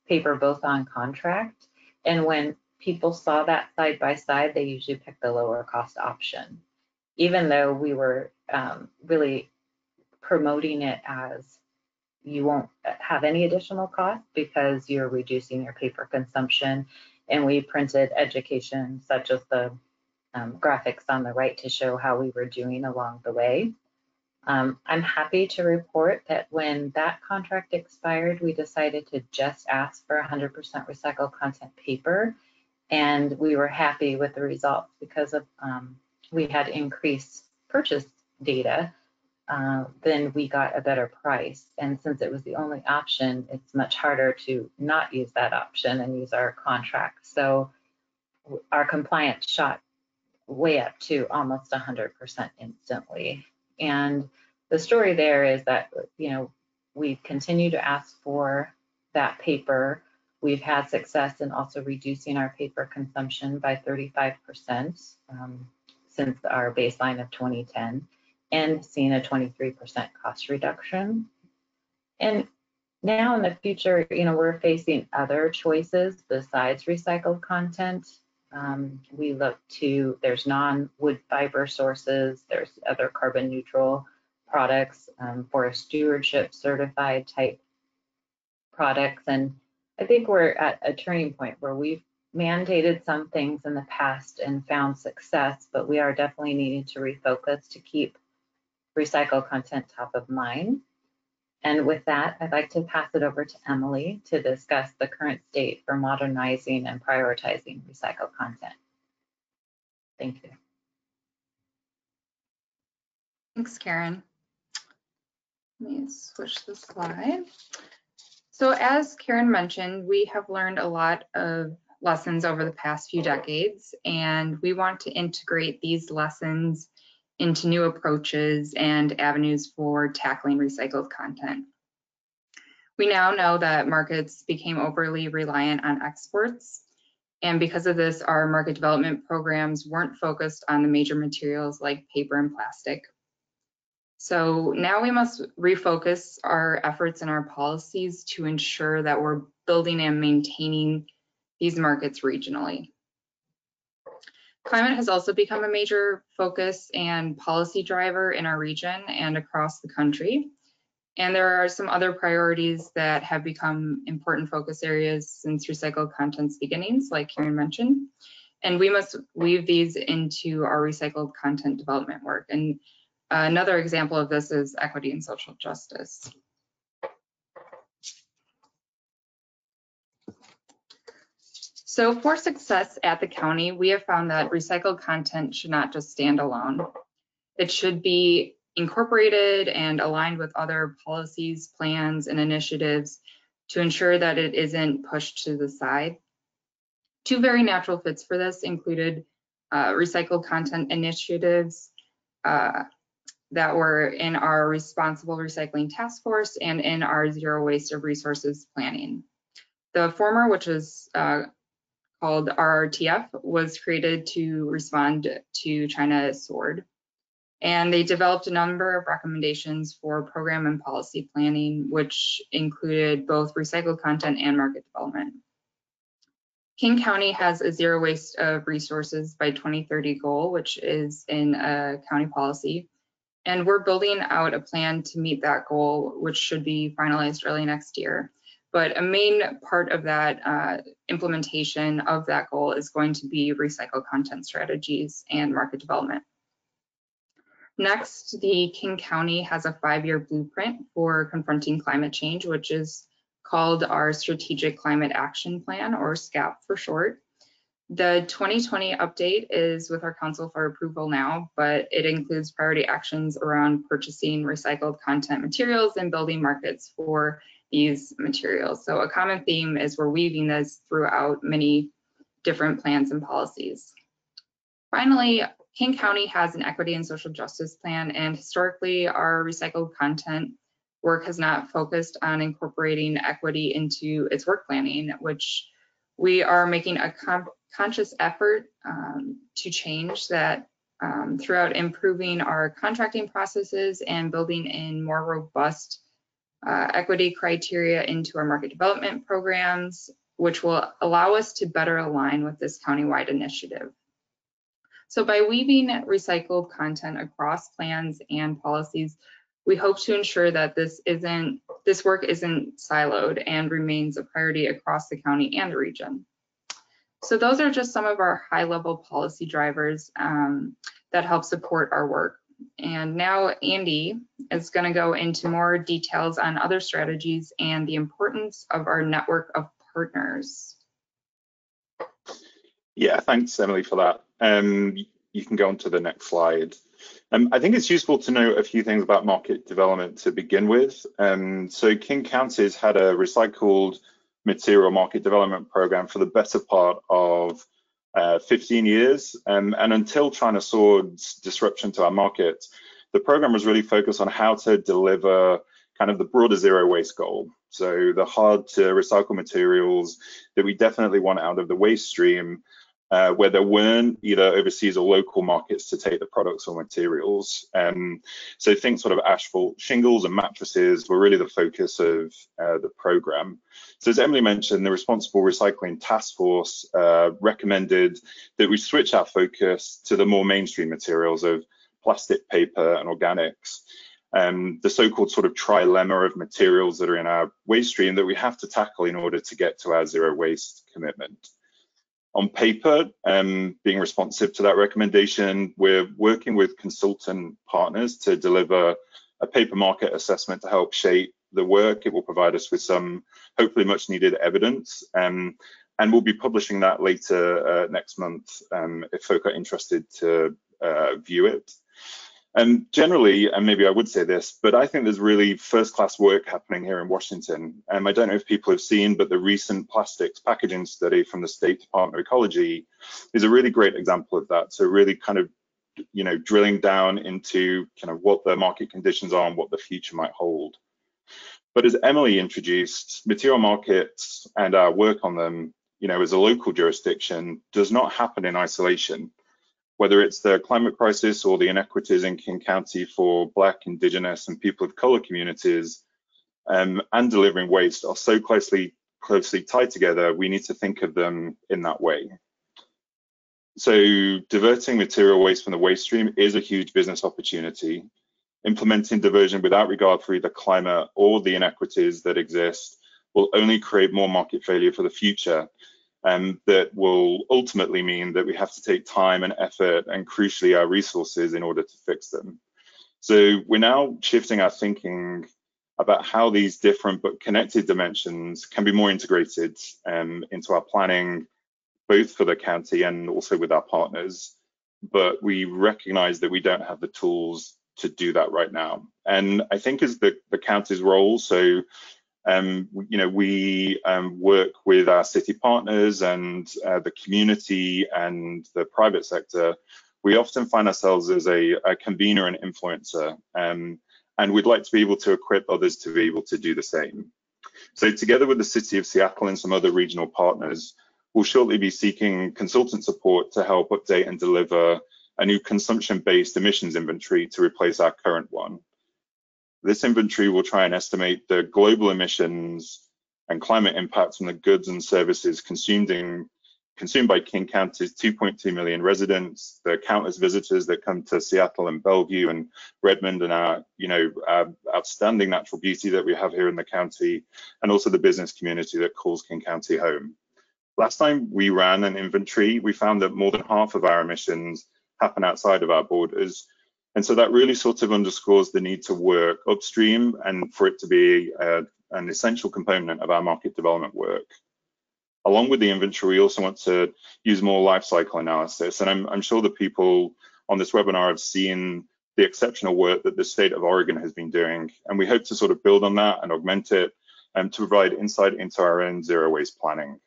paper both on contract. And when people saw that side by side, they usually picked the lower cost option, even though we were really promoting it as you won't have any additional cost because you're reducing your paper consumption. And we printed education such as the graphics on the right to show how we were doing along the way. I'm happy to report that when that contract expired, we decided to just ask for 100% recycled content paper, and we were happy with the results because of we had increased purchase data. Then we got a better price, and since it was the only option, it's much harder to not use that option and use our contract. So our compliance shot way up to almost 100% instantly. And the story there is that, you know, we continue to ask for that paper. We've had success in also reducing our paper consumption by 35% since our baseline of 2010, and seeing a 23% cost reduction. And now in the future, you know, we're facing other choices besides recycled content. We look to, there's non-wood fiber sources, there's other carbon neutral products, for stewardship certified type products. And I think we're at a turning point where we've mandated some things in the past and found success, but we are definitely needing to refocus to keep recycled content top of mind. And with that, I'd like to pass it over to Emily to discuss the current state for modernizing and prioritizing recycled content. Thank you. Thanks, Karen. Let me switch the slide. So as Karen mentioned, we have learned a lot of lessons over the past few decades, and we want to integrate these lessons into new approaches and avenues for tackling recycled content. We now know that markets became overly reliant on exports, and because of this, our market development programs weren't focused on the major materials like paper and plastic. So now we must refocus our efforts and our policies to ensure that we're building and maintaining these markets regionally. Climate has also become a major focus and policy driver in our region and across the country. And there are some other priorities that have become important focus areas since recycled content's beginnings, like Karen mentioned. And we must weave these into our recycled content development work. And another example of this is equity and social justice. So for success at the county, we have found that recycled content should not just stand alone. It should be incorporated and aligned with other policies, plans, and initiatives to ensure that it isn't pushed to the side. Two very natural fits for this included recycled content initiatives that were in our Responsible Recycling Task Force and in our Zero Waste of Resources planning. The former, which is called RRTF, was created to respond to China's sword. And they developed a number of recommendations for program and policy planning, which included both recycled content and market development. King County has a zero waste of resources by 2030 goal, which is in a county policy. And we're building out a plan to meet that goal, which should be finalized early next year. But a main part of that implementation of that goal is going to be recycled content strategies and market development. Next, the King County has a 5-year blueprint for confronting climate change, which is called our Strategic Climate Action Plan, or SCAP for short. The 2020 update is with our council for approval now, but it includes priority actions around purchasing recycled content materials and building markets for these materials. So a common theme is we're weaving this throughout many different plans and policies. Finally, King County has an equity and social justice plan, and historically our recycled content work has not focused on incorporating equity into its work planning, which we are making a conscious effort to change that throughout improving our contracting processes and building in more robust equity criteria into our market development programs, which will allow us to better align with this countywide initiative. So by weaving recycled content across plans and policies, we hope to ensure that this work isn't siloed and remains a priority across the county and the region. So those are just some of our high-level policy drivers that help support our work. And now Andy is going to go into more details on other strategies and the importance of our network of partners. Yeah, thanks, Emily, for that. You can go on to the next slide. I think it's useful to know a few things about market development to begin with. So King County's had a recycled material market development program for the better part of 15 years. And until China saw disruption to our market, the program was really focused on how to deliver kind of the broader zero waste goal. So the hard to recycle materials that we definitely want out of the waste stream, where there weren't either overseas or local markets to take the products or materials. So think sort of asphalt shingles and mattresses were really the focus of the program. So as Emily mentioned, the Responsible Recycling Task Force recommended that we switch our focus to the more mainstream materials of plastic, paper, and organics. The so-called sort of trilemma of materials that are in our waste stream that we have to tackle in order to get to our zero waste commitment. On paper, being responsive to that recommendation, we're working with consultant partners to deliver a paper market assessment to help shape the work. It will provide us with some hopefully much needed evidence, and we'll be publishing that later next month if folk are interested to view it. And generally, and maybe I would say this, but I think there's really first-class work happening here in Washington. I don't know if people have seen, but the recent plastics packaging study from the State Department of Ecology is a really great example of that. So really kind of, drilling down into kind of what the market conditions are and what the future might hold. But as Emily introduced, material markets and our work on them, as a local jurisdiction does not happen in isolation. whether it's the climate crisis or the inequities in King County for Black, Indigenous, and people of color communities, and delivering waste are so closely tied together, we need to think of them in that way. So diverting material waste from the waste stream is a huge business opportunity. Implementing diversion without regard for either climate or the inequities that exist will only create more market failure for the future. That will ultimately mean that we have to take time and effort and crucially our resources in order to fix them. So we're now shifting our thinking about how these different but connected dimensions can be more integrated into our planning, both for the county and also with our partners. But we recognize that we don't have the tools to do that right now. And I think is the county's role. So we work with our city partners and the community and the private sector. We often find ourselves as a convener and influencer, and we'd like to be able to equip others to be able to do the same. So together with the City of Seattle and some other regional partners, we'll shortly be seeking consultant support to help update and deliver a new consumption-based emissions inventory to replace our current one. This inventory will try and estimate the global emissions and climate impacts from the goods and services consumed by King County's 2.2 million residents, the countless visitors that come to Seattle and Bellevue and Redmond, and our outstanding natural beauty that we have here in the county, and also the business community that calls King County home. Last time we ran an inventory, we found that more than half of our emissions happen outside of our borders. And so that really sort of underscores the need to work upstream and for it to be an essential component of our market development work. Along with the inventory, we also want to use more life cycle analysis. And I'm sure the people on this webinar have seen the exceptional work that the state of Oregon has been doing. And we hope to sort of build on that and augment it to provide insight into our own zero waste planning.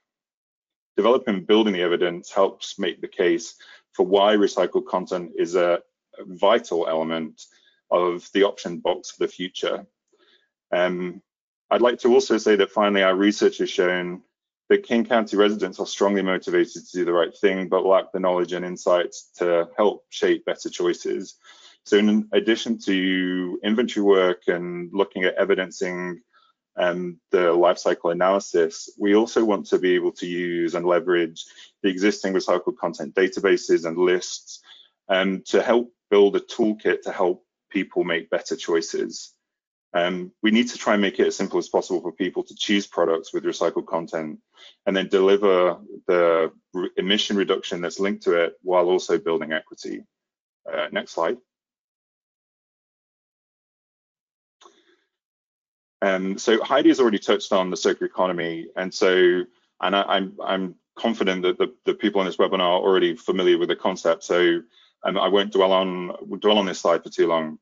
Developing and building the evidence helps make the case for why recycled content is a vital element of the option box for the future. I'd like to also say that finally, our research has shown that King County residents are strongly motivated to do the right thing, but lack the knowledge and insights to help shape better choices. So in addition to inventory work and looking at evidencing the life cycle analysis, we also want to be able to use and leverage the existing recycled content databases and lists to help build a toolkit to help people make better choices. We need to try and make it as simple as possible for people to choose products with recycled content and then deliver the emission reduction that's linked to it while also building equity. Next slide. So Heidi has already touched on the circular economy, and I'm confident that the people on this webinar are already familiar with the concept. So I won't dwell on this slide for too long.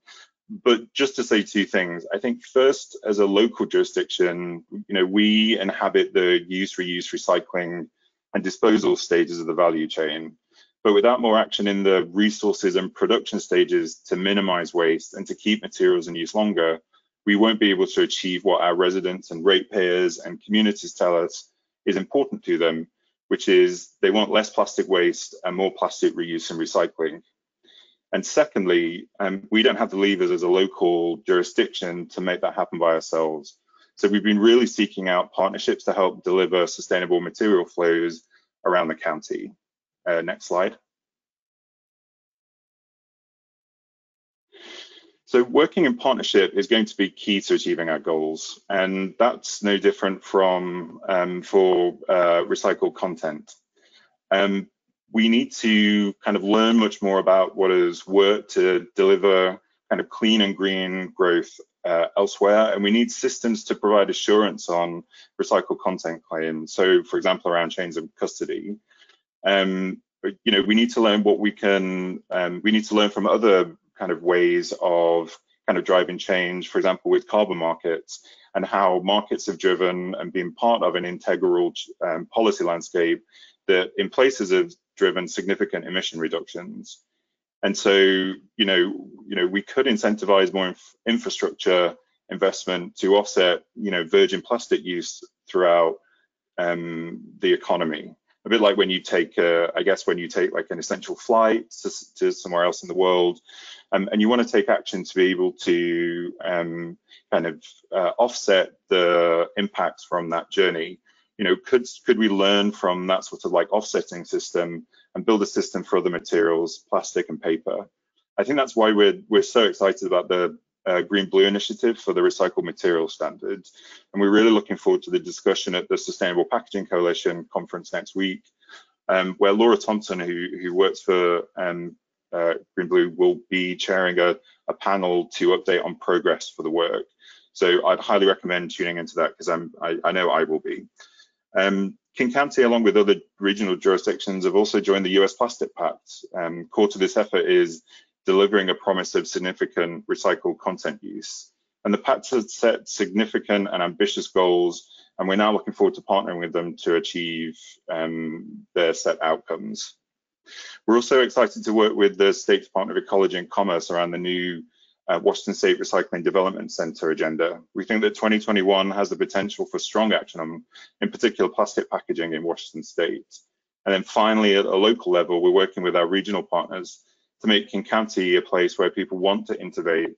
But just to say two things, I think first, as a local jurisdiction, we inhabit the use, reuse, recycling, and disposal stages of the value chain. But without more action in the resources and production stages to minimize waste and to keep materials in use longer, we won't be able to achieve what our residents and ratepayers and communities tell us is important to them, which is they want less plastic waste and more plastic reuse and recycling. And secondly, we don't have the levers as a local jurisdiction to make that happen by ourselves. So we've been really seeking out partnerships to help deliver sustainable material flows around the county. Next slide. So working in partnership is going to be key to achieving our goals, and that's no different from for recycled content. We need to kind of learn much more about what has worked to deliver kind of clean and green growth elsewhere, and we need systems to provide assurance on recycled content claims. So, for example, around chains of custody. We need to learn what we can. We need to learn from other kind of ways of kind of driving change, for example, with carbon markets, and how markets have driven and been part of an integral policy landscape that in places have driven significant emission reductions. And so, we could incentivize more infrastructure investment to offset, virgin plastic use throughout the economy. a bit like when you take, I guess, when you take like an essential flight to somewhere else in the world, and you want to take action to be able to kind of offset the impacts from that journey. You know, could we learn from that sort of like offsetting system and build a system for other materials, plastic and paper? I think that's why we're so excited about the Green Blue initiative for the recycled material standard, and we're really looking forward to the discussion at the Sustainable Packaging Coalition conference next week, where Laura Thompson, who works for Green Blue, will be chairing a panel to update on progress for the work. So I'd highly recommend tuning into that, because I know I will be. King County, along with other regional jurisdictions, have also joined the US Plastic Pact. Core to this effort is delivering a promise of significant recycled content use. And the Pact has set significant and ambitious goals, and we're now looking forward to partnering with them to achieve their set outcomes. We're also excited to work with the State Department of Ecology and Commerce around the new Washington State Recycling Development Center agenda. We think that 2021 has the potential for strong action on, in particular, plastic packaging in Washington State. And then finally, at a local level, we're working with our regional partners to make King County a place where people want to innovate,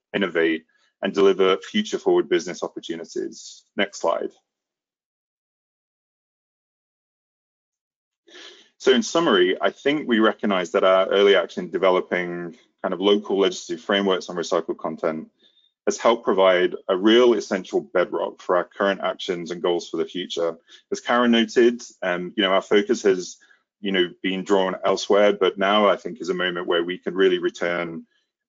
and deliver future forward business opportunities. Next slide. So in summary, I think we recognize that our early action developing kind of local legislative frameworks on recycled content has helped provide a real essential bedrock for our current actions and goals for the future. As Karen noted, you know, our focus has, you know, been drawn elsewhere, but now I think is a moment where we can really return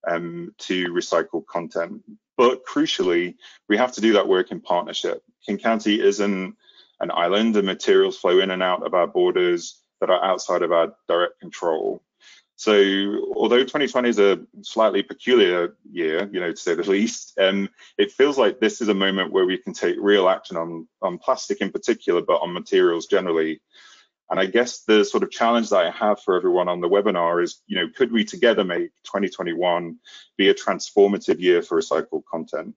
to recycled content. But crucially, we have to do that work in partnership. King County isn't an island, and materials flow in and out of our borders that are outside of our direct control. So although 2020 is a slightly peculiar year, you know, to say the least, it feels like this is a moment where we can take real action on plastic in particular, but on materials generally. And I guess the sort of challenge that I have for everyone on the webinar is, you know, could we together make 2021 be a transformative year for recycled content?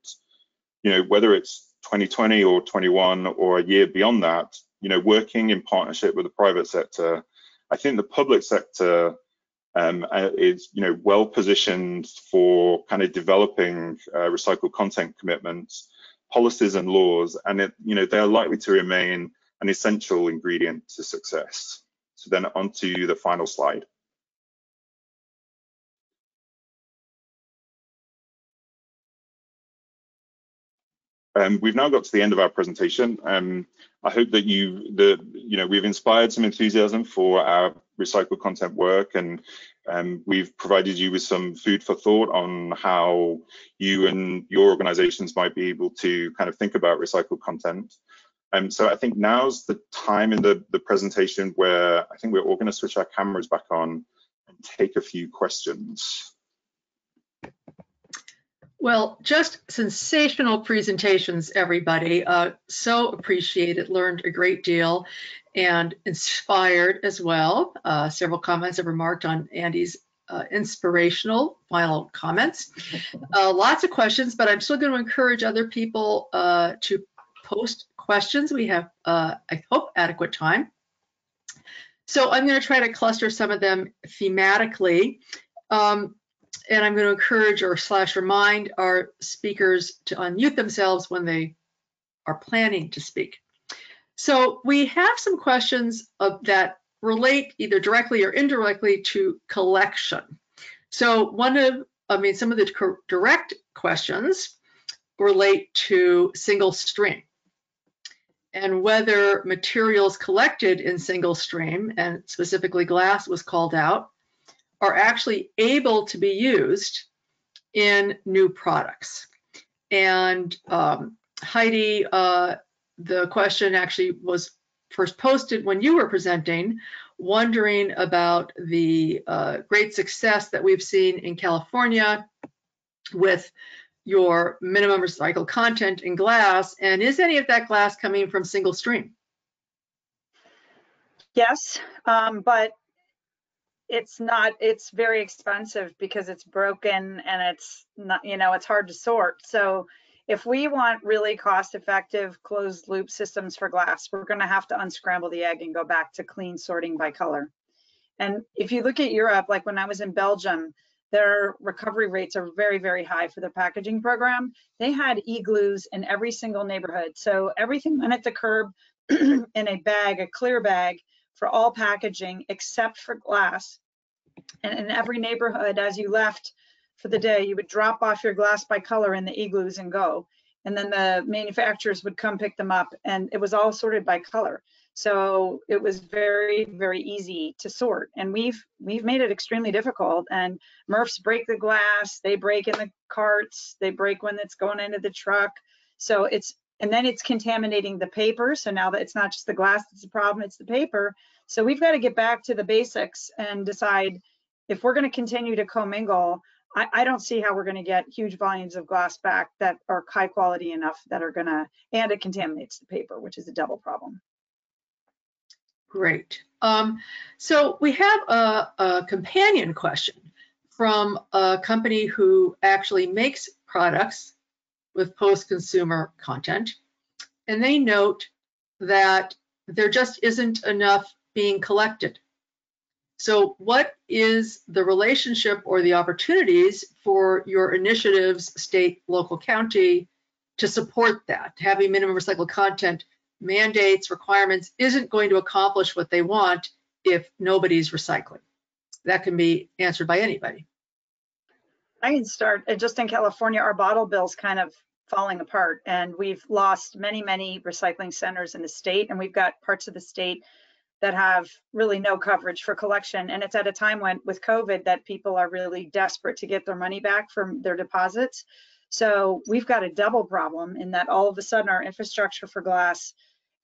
You know, whether it's 2020 or 21 or a year beyond that, you know, working in partnership with the private sector, I think the public sector is, you know, well positioned for kind of developing recycled content commitments, policies and laws, and it, you know, they're likely to remain an essential ingredient to success. So then on to the final slide. We've now got to the end of our presentation. I hope that you know, we've inspired some enthusiasm for our recycled content work, and we've provided you with some food for thought on how you and your organizations might be able to kind of think about recycled content. So I think now's the time in the presentation where I think we're all going to switch our cameras back on and take a few questions. Well, just sensational presentations, everybody. So appreciated, learned a great deal, and inspired as well. Several comments have remarked on Andy's inspirational final comments. Lots of questions, but I'm still going to encourage other people to post questions. We have, I hope, adequate time. So I'm going to try to cluster some of them thematically. And I'm going to encourage or remind our speakers to unmute themselves when they are planning to speak. So we have some questions that relate either directly or indirectly to collection. So some of the direct questions relate to single stream and whether materials collected in single stream, and specifically glass was called out, are actually able to be used in new products. And Heidi, the question actually was first posted when you were presenting, wondering about the great success that we've seen in California with your minimum recycled content in glass, and is any of that glass coming from single stream? Yes, but it's not, it's very expensive because it's broken and it's not, you know, it's hard to sort. So if we want really cost-effective closed loop systems for glass, we're going to have to unscramble the egg and go back to clean sorting by color. And if you look at Europe, like when I was in Belgium, their recovery rates are very, very high for their packaging program. They had igloos in every single neighborhood. So everything went at the curb in a bag, a clear bag for all packaging except for glass. And in every neighborhood, as you left for the day, you would drop off your glass by color in the igloos and go. And then the manufacturers would come pick them up, and it was all sorted by color. So it was very, very easy to sort. And we've made it extremely difficult. And MRFs break the glass, they break in the carts, they break when it's going into the truck. So and then it's contaminating the paper. So now that it's not just the glass that's the problem, it's the paper. So we've got to get back to the basics and decide if we're going to continue to commingle. I don't see how we're going to get huge volumes of glass back that are high quality enough that are going to, and it contaminates the paper, which is a double problem. Great. So we have a companion question from a company who actually makes products with post-consumer content. And they note that there just isn't enough being collected. So what is the relationship or the opportunities for your initiatives, state, local, county, to support that? Having minimum recycled content mandates, requirements isn't going to accomplish what they want if nobody's recycling. That can be answered by anybody. I can start. Just in California, our bottle bill's kind of falling apart, and we've lost many, many recycling centers in the state, and we've got parts of the state that have really no coverage for collection. And it's at a time when, with COVID, that people are really desperate to get their money back from their deposits. So we've got a double problem in that all of a sudden our infrastructure for glass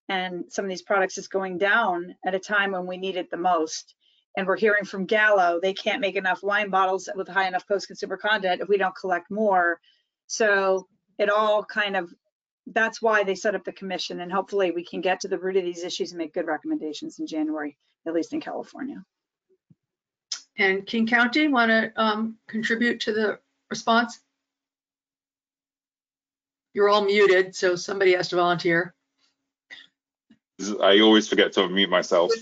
and some of these products is going down at a time when we need it the most. And we're hearing from Gallo, they can't make enough wine bottles with high enough post-consumer content if we don't collect more. So it all kind of, that's why they set up the commission, and hopefully we can get to the root of these issues and make good recommendations in January, at least in California. And King County, want to contribute to the response? You're all muted, so somebody has to volunteer. I always forget to unmute myself.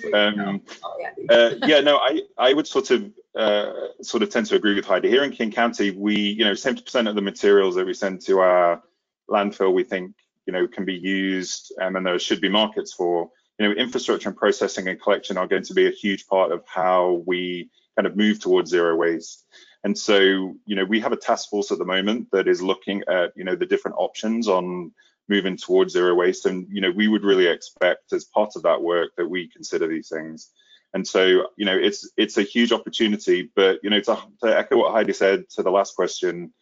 I would sort of tend to agree with Heidi. Here in King County, we, 70% of the materials that we send to our landfill, we think, can be used, and there should be markets for. Infrastructure and processing and collection are going to be a huge part of how we kind of move towards zero waste. And so, we have a task force at the moment that is looking at, the different options on moving towards zero waste. And, we would really expect as part of that work that we consider these things. And so, it's a huge opportunity, but, to echo what Heidi said to the last question,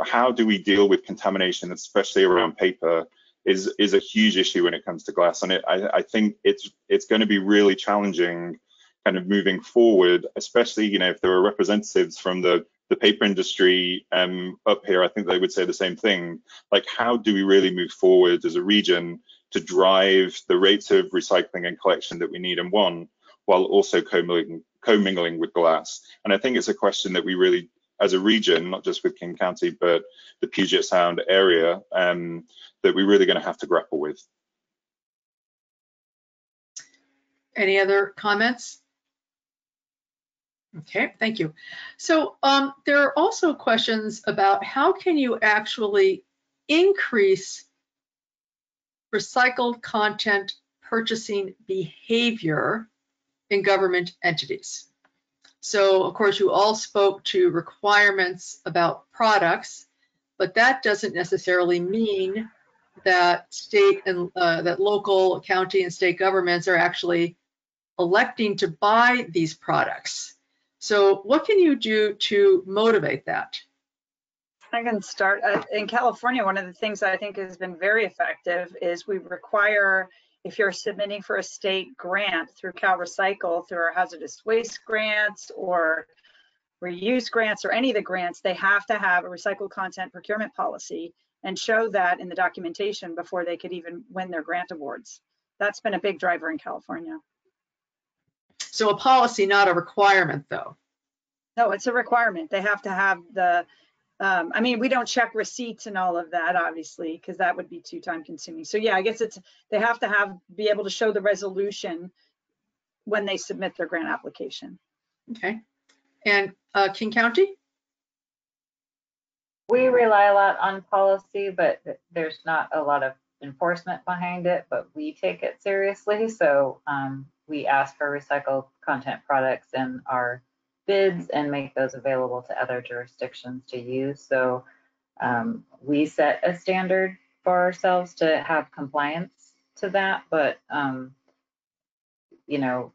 how do we deal with contamination, especially around paper, is a huge issue when it comes to glass. And I think it's going to be really challenging kind of moving forward, especially, if there are representatives from the paper industry up here. I think they would say the same thing. Like, how do we really move forward as a region to drive the rates of recycling and collection that we need and want, while also commingling with glass? And I think it's a question that we really, as a region, not just with King County, but the Puget Sound area, that we're really going to have to grapple with. Any other comments? Okay, thank you. So there are also questions about how can you actually increase recycled content purchasing behavior in government entities. So of course you all spoke to requirements about products, but that doesn't necessarily mean that state and that local, county and state governments are actually electing to buy these products. So what can you do to motivate that? I can start. In California, one of the things that I think has been very effective is we require, if you're submitting for a state grant through CalRecycle, through our hazardous waste grants or reuse grants or any of the grants, they have to have a recycled content procurement policy and show that in the documentation before they could even win their grant awards. That's been a big driver in California. So a policy, not a requirement, though. No, it's a requirement. They have to have the I mean, we don't check receipts and all of that, obviously, because that would be too time consuming. So yeah, I guess they have to be able to show the resolution when they submit their grant application. Okay. And King County? We rely a lot on policy, but there's not a lot of enforcement behind it, but we take it seriously. So we ask for recycled content products in our bids and make those available to other jurisdictions to use. So we set a standard for ourselves to have compliance to that, but you know,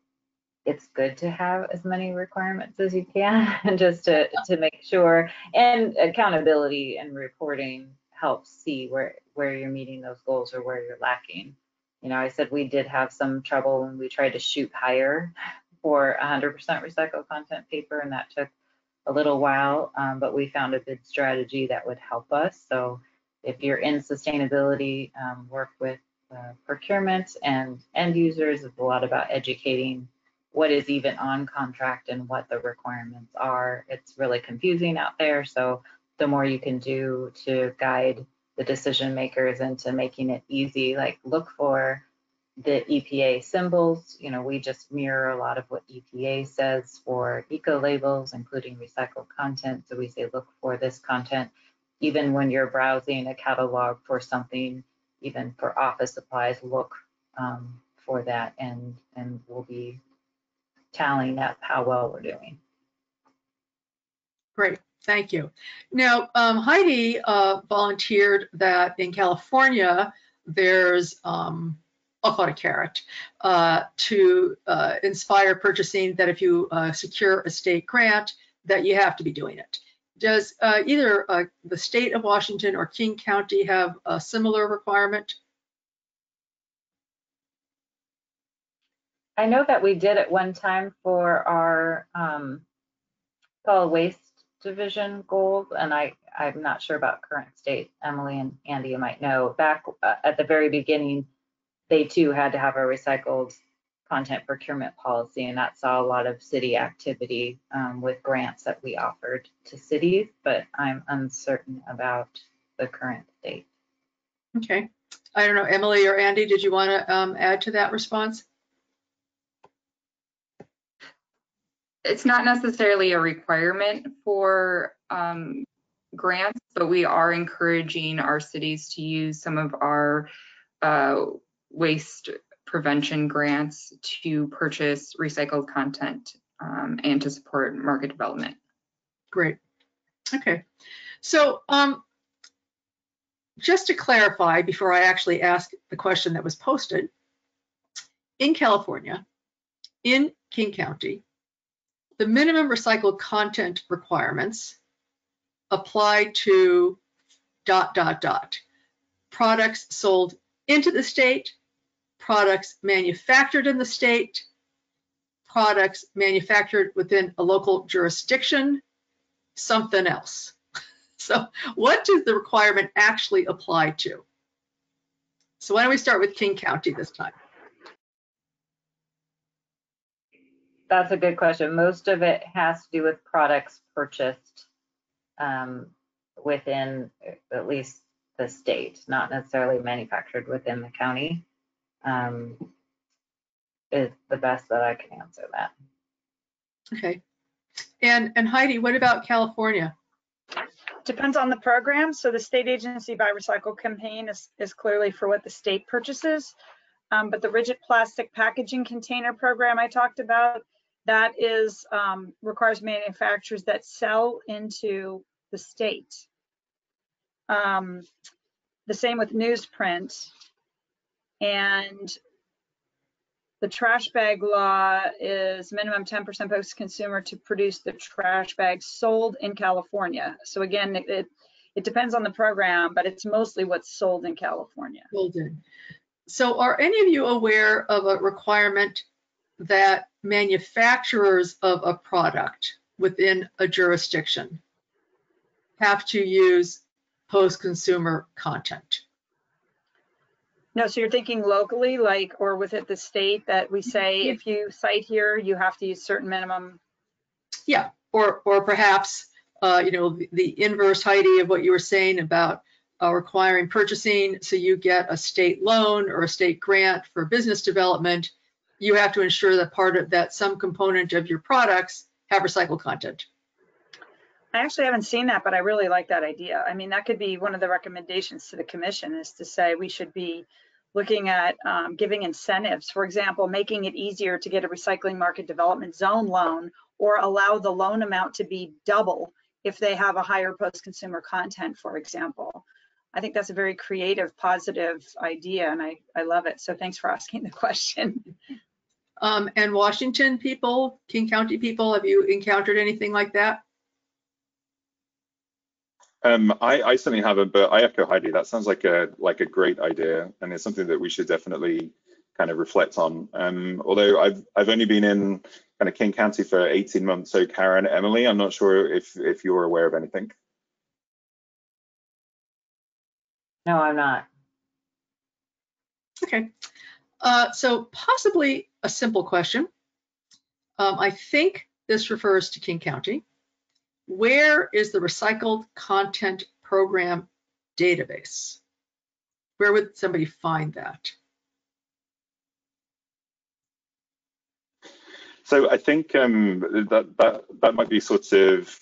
it's good to have as many requirements as you can just to make sure, and accountability and reporting helps see where you're meeting those goals or where you're lacking. You know, I said we did have some trouble when we tried to shoot higher for 100% recycled content paper, and that took a little while, but we found a good strategy that would help us. So if you're in sustainability, work with procurement and end users. It's a lot about educating what is even on contract and what the requirements are. It's really confusing out there. So the more you can do to guide the decision makers into making it easy, like look for the EPA symbols. You know, we just mirror a lot of what EPA says for eco labels, including recycled content. So we say, look for this content. Even when you're browsing a catalog for something, even for office supplies, look for that, and we'll be tallying up how well we're doing. Great, thank you. Now, Heidi volunteered that in California, there's, I'll call it a carrot, to inspire purchasing, that if you secure a state grant, that you have to be doing it. Does either the state of Washington or King County have a similar requirement? I know that we did at one time for our solid waste division goals, and I'm not sure about current state. Emily and Andy, you might know. Back at the very beginning, they too had to have a recycled content procurement policy, and that saw a lot of city activity with grants that we offered to cities, but I'm uncertain about the current state. Okay, I don't know, Emily or Andy, did you want to add to that response? It's not necessarily a requirement for grants, but we are encouraging our cities to use some of our waste prevention grants to purchase recycled content and to support market development. Great. Okay. So just to clarify, before I actually ask the question that was posted, in California, in King County, the minimum recycled content requirements apply to ... products sold into the state, products manufactured in the state, products manufactured within a local jurisdiction, something else. So what does the requirement actually apply to? So why don't we start with King County this time? That's a good question. Most of it has to do with products purchased within at least the state, not necessarily manufactured within the county. Is the best that I can answer that. Okay. And Heidi, what about California? Depends on the program. So the state agency Buy Recycle campaign is clearly for what the state purchases. But the rigid plastic packaging container program I talked about, that is requires manufacturers that sell into the state. The same with newsprint. And the trash bag law is minimum 10% post-consumer to produce the trash bags sold in California. So again, it depends on the program, but it's mostly what's sold in California. Sold in. So are any of you aware of a requirement that manufacturers of a product within a jurisdiction have to use post-consumer content? No, so you're thinking locally, like, or within the state that we say, if you site here, you have to use certain minimum. Yeah, or perhaps you know, the inverse, Heidi, of what you were saying about requiring purchasing, so you get a state loan or a state grant for business development, you have to ensure that part of that, some component of your products have recycled content. I actually haven't seen that, but I really like that idea. I mean, that could be one of the recommendations to the commission, is to say we should be looking at giving incentives, for example, making it easier to get a recycling market development zone loan, or allow the loan amount to be double if they have a higher post-consumer content, for example. I think that's a very creative, positive idea, and I love it. So thanks for asking the question. And Washington people, King County people, have you encountered anything like that? I certainly haven't, but I echo Heidi. That sounds like a great idea, and it's something that we should definitely kind of reflect on. Although I've only been in kind of King County for 18 months, so Karen, Emily, I'm not sure if you're aware of anything. No, I'm not. Okay, so possibly a simple question. I think this refers to King County. Where is the recycled content program database? Where would somebody find that? So I think that might be sort of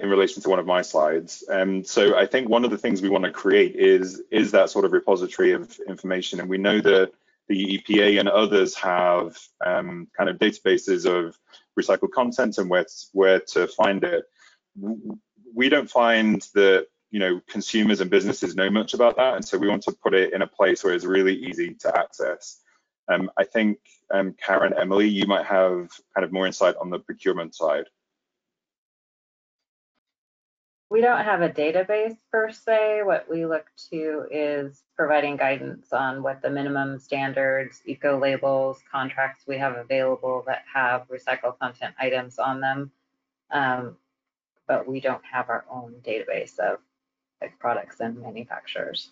in relation to one of my slides. So I think one of the things we want to create is that sort of repository of information, and we know that the EPA and others have kind of databases of recycled content and where to find it. We don't find that, you know, consumers and businesses know much about that, and so we want to put it in a place where it's really easy to access. I think Karen, Emily, you might have kind of more insight on the procurement side. We don't have a database per se. What we look to is providing guidance on what the minimum standards, eco labels, contracts we have available that have recycled content items on them. But we don't have our own database of like products and manufacturers.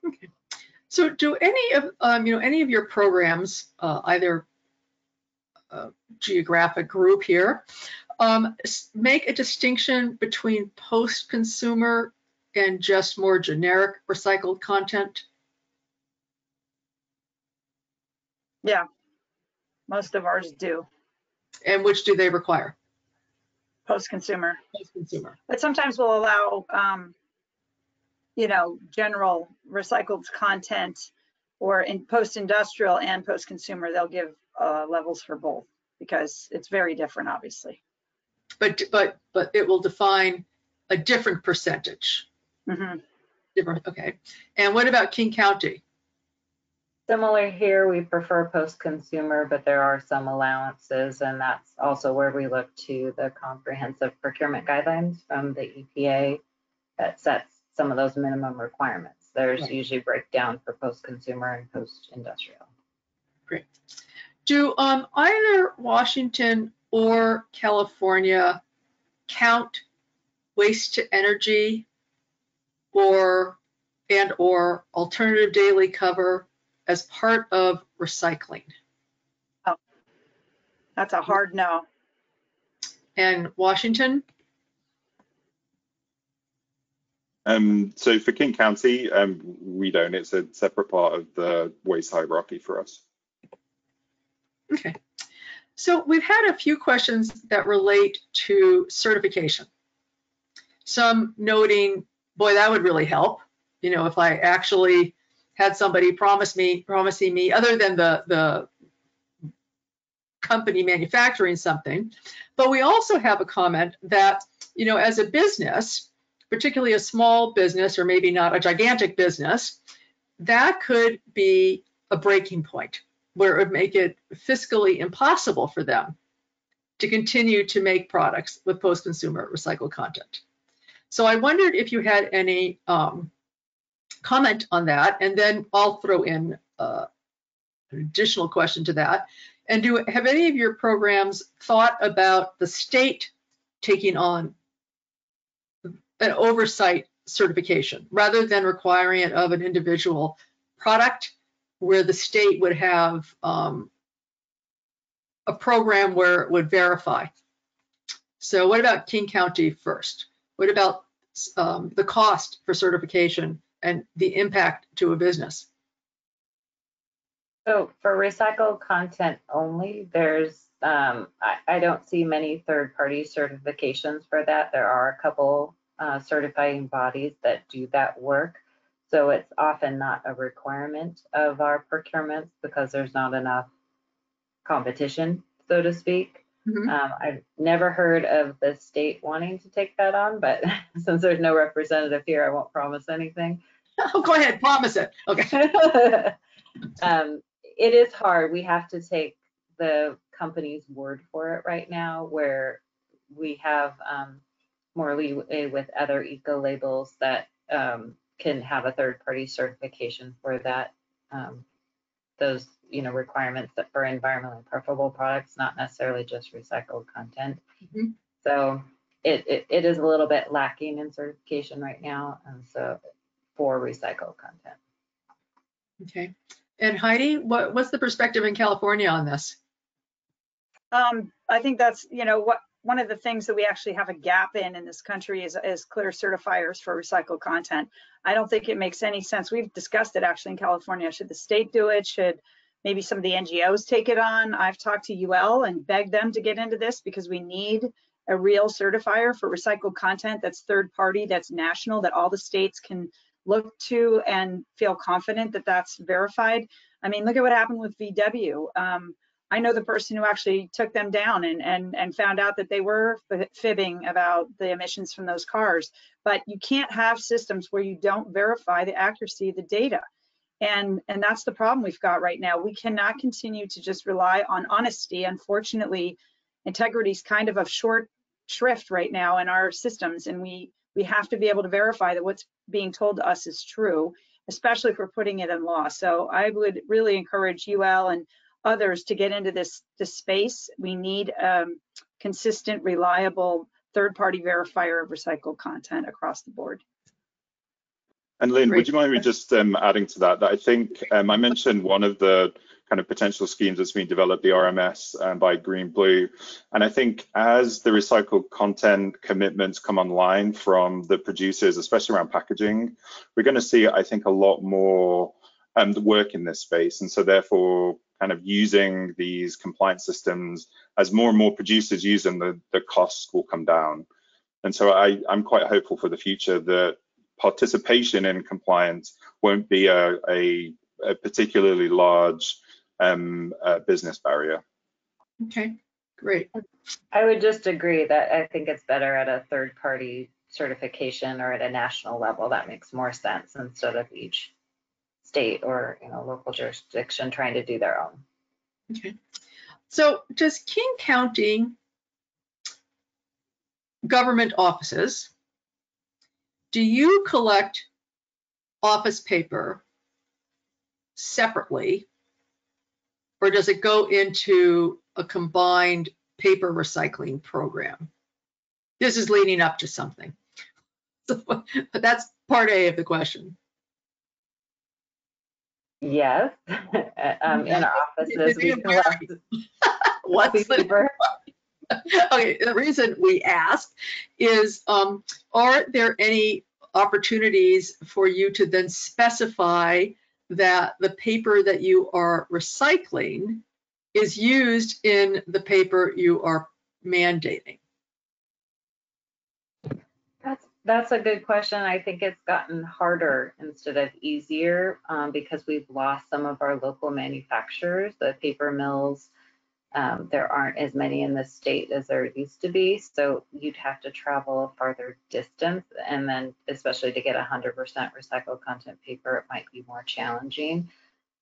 Okay. So do any of you know, any of your programs, either geographic group here, make a distinction between post-consumer and just more generic recycled content? Yeah, most of ours do. And which do they require? Post-consumer. Post-consumer. But sometimes we'll allow, you know, general recycled content, or in post-industrial and post-consumer, they'll give levels for both, because it's very different, obviously. But it will define a different percentage. Mm-hmm. Different, okay. And what about King County? Similar here, we prefer post-consumer, but there are some allowances, and that's also where we look to the comprehensive procurement guidelines from the EPA that sets some of those minimum requirements. There's usually breakdown for post-consumer and post-industrial. Great. Do either Washington or California count waste to energy or alternative daily cover as part of recycling? Oh, that's a hard no. And Washington? So for King County, we don't. It's a separate part of the waste hierarchy for us. Okay. So we've had a few questions that relate to certification. Some noting, boy, that would really help. You know, if I actually had somebody promising me, other than the company manufacturing something. But we also have a comment that, you know, as a business, particularly a small business or maybe not a gigantic business, that could be a breaking point where it would make it fiscally impossible for them to continue to make products with post-consumer recycled content. So I wondered if you had any comment on that, and then I'll throw in an additional question to that. And have any of your programs thought about the state taking on an oversight certification rather than requiring it of an individual product, where the state would have a program where it would verify? So what about King County first? What about the cost for certification and the impact to a business? So for recycled content only, there's, I don't see many third-party certifications for that. There are a couple certifying bodies that do that work. So it's often not a requirement of our procurements because there's not enough competition, so to speak. Mm-hmm. I've never heard of the state wanting to take that on, but since there's no representative here, I won't promise anything. Oh, go ahead, promise it. Okay. It is hard. We have to take the company's word for it right now, where we have more leeway with other eco labels that can have a third-party certification for that. Those, requirements that for environmentally preferable products, not necessarily just recycled content. Mm-hmm. So it is a little bit lacking in certification right now, and so for recycled content. Okay. And Heidi, what's the perspective in California on this? I think that's, one of the things that we actually have a gap in this country is clear certifiers for recycled content. I don't think it makes any sense. We've discussed it actually in California. Should the state do it? Should maybe some of the NGOs take it on? I've talked to UL and begged them to get into this because we need a real certifier for recycled content that's third party, that's national, that all the states can look to and feel confident that that's verified. I mean, look at what happened with VW. I know the person who actually took them down and found out that they were fibbing about the emissions from those cars. But you can't have systems where you don't verify the accuracy of the data. And that's the problem we've got right now. We cannot continue to just rely on honesty. Unfortunately, integrity is kind of short shrift right now in our systems, and we have to be able to verify that what's being told to us is true, especially if we're putting it in law. So I would really encourage UL and others to get into this space. We need consistent, reliable third-party verifier of recycled content across the board. And Lynn, Great. would you mind me just adding to that? That I think I mentioned one of the kind of potential schemes that's being developed, the RMS by Green Blue. And I think as the recycled content commitments come online from the producers, especially around packaging, we're going to see, I think, a lot more work in this space. And so therefore, kind of using these compliance systems, as more and more producers use them, the costs will come down. And so I'm quite hopeful for the future that participation in compliance won't be a particularly large business barrier. Okay, great. I would just agree that I think it's better at a third-party certification or at a national level. That makes more sense instead of each state or local jurisdiction trying to do their own. Okay. So does King County government offices, do you collect office paper separately, or does it go into a combined paper recycling program? This is leading up to something. So, but that's part A of the question. Yes, in our offices we collect What's paper. Okay, the reason we ask is, are there any opportunities for you to then specify that the paper that you are recycling is used in the paper you are mandating? That's a good question. I think it's gotten harder instead of easier because we've lost some of our local manufacturers, the paper mills. There aren't as many in the state as there used to be, so you'd have to travel a farther distance, and then especially to get 100% recycled content paper, it might be more challenging.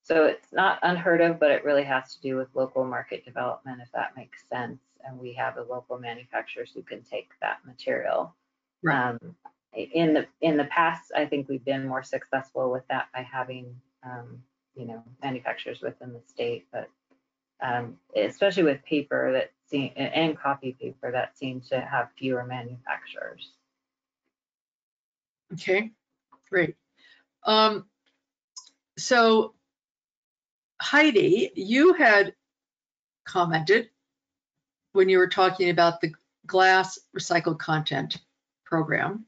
So it's not unheard of, but it really has to do with local market development, if that makes sense. And we have the local manufacturers who can take that material. Right. In the past, I think we've been more successful with that by having manufacturers within the state, but especially with paper and copy paper that seems to have fewer manufacturers. Okay, great. So Heidi, you had commented when you were talking about the glass recycled content program,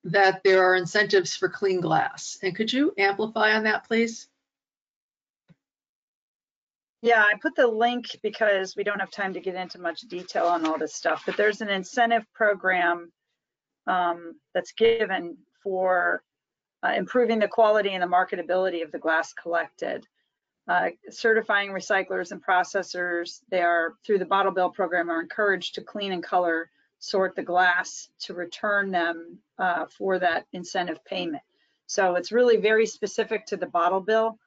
that there are incentives for clean glass. And could you amplify on that, please? Yeah, I put the link because we don't have time to get into much detail on all this stuff, but there's an incentive program that's given for improving the quality and the marketability of the glass collected. Certifying recyclers and processors, they are, through the bottle bill program, are encouraged to clean and color sort the glass to return them for that incentive payment. So it's really very specific to the bottle bill,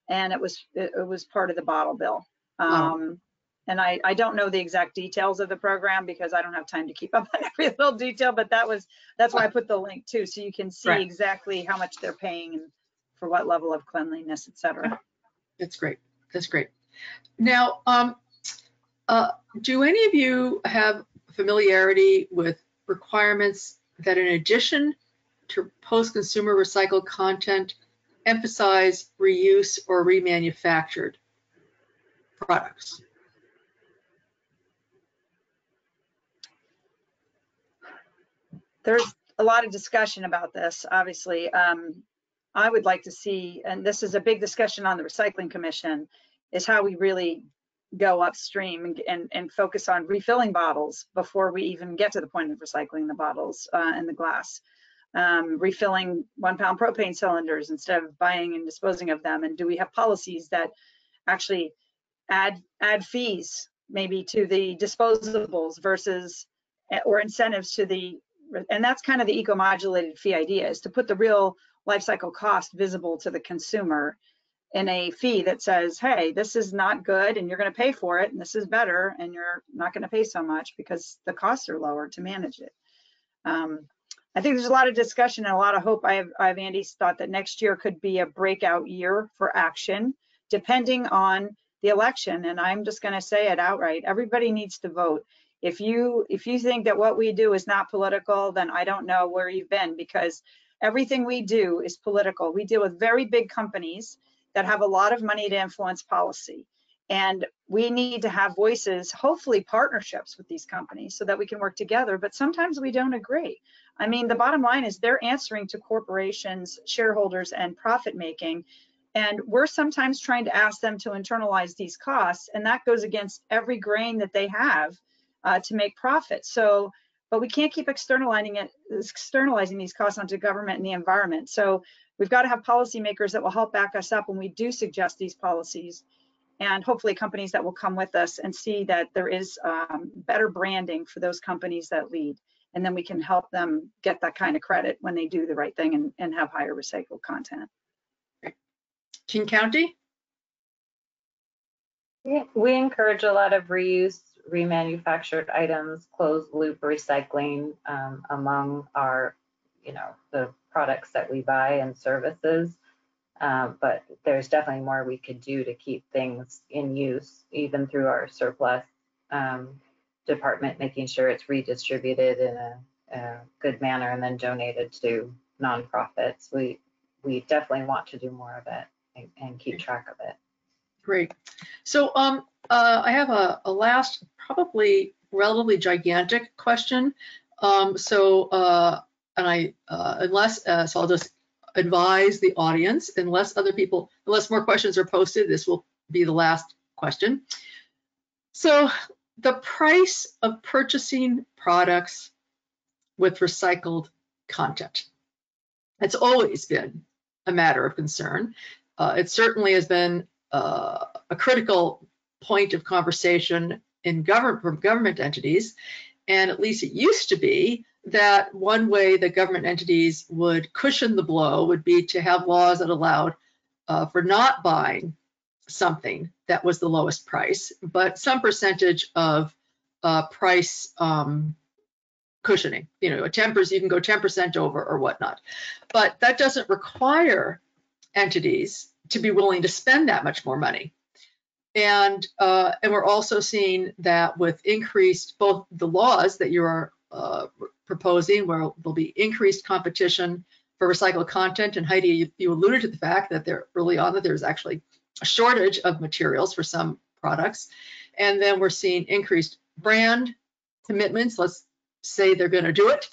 and it was part of the bottle bill. And I don't know the exact details of the program because I don't have time to keep up on every little detail, but that's why I put the link too, so you can see exactly how much they're paying and for what level of cleanliness, et cetera. That's great. That's great. Now, do any of you have familiarity with requirements that, in addition to post-consumer recycled content, emphasize reuse or remanufactured products? There's a lot of discussion about this, obviously. I would like to see, and this is a big discussion on the Recycling Commission, is how we really go upstream and focus on refilling bottles before we even get to the point of recycling the bottles and the glass. Refilling 1 pound propane cylinders instead of buying and disposing of them. And do we have policies that actually add fees maybe to the disposables versus, or incentives to the, and that's kind of the eco-modulated fee idea, is to put the real life cycle cost visible to the consumer in a fee that says, hey, this is not good and you're going to pay for it, and this is better and you're not going to pay so much because the costs are lower to manage it. I think there's a lot of discussion and a lot of hope. I have Andy's thought that next year could be a breakout year for action, depending on the election. And I'm just going to say it outright. Everybody needs to vote. If you think that what we do is not political, then I don't know where you've been, because everything we do is political. We deal with very big companies that have a lot of money to influence policy. And we need to have voices, hopefully partnerships with these companies so that we can work together, but sometimes we don't agree. I mean, the bottom line is they're answering to corporations, shareholders, and profit making. And we're sometimes trying to ask them to internalize these costs, and that goes against every grain that they have to make profit. So, but we can't keep externalizing these costs onto government and the environment. So we've got to have policymakers that will help back us up when we do suggest these policies, and hopefully companies that will come with us and see that there is better branding for those companies that lead. And then we can help them get that kind of credit when they do the right thing and have higher recycled content. King County? Yeah, we encourage a lot of reuse, remanufactured items, closed loop recycling among our, the products that we buy and services. But there's definitely more we could do to keep things in use, even through our surplus department, making sure it's redistributed in a good manner and then donated to nonprofits. We definitely want to do more of it and keep track of it. Great. So I have a last, probably relatively gigantic question. So I'll just advise the audience, unless more questions are posted, this will be the last question. So the price of purchasing products with recycled content, it's always been a matter of concern. It certainly has been a critical point of conversation in government entities, and at least it used to be that one way that government entities would cushion the blow would be to have laws that allowed for not buying something that was the lowest price, but some percentage of price cushioning. You can go 10% over or whatnot. But that doesn't require entities to be willing to spend that much more money. And we're also seeing that with increased, both the laws that you are proposing, where there'll be increased competition for recycled content. And Heidi, you alluded to the fact that early on that there's actually a shortage of materials for some products. And then we're seeing increased brand commitments. Let's say they're going to do it.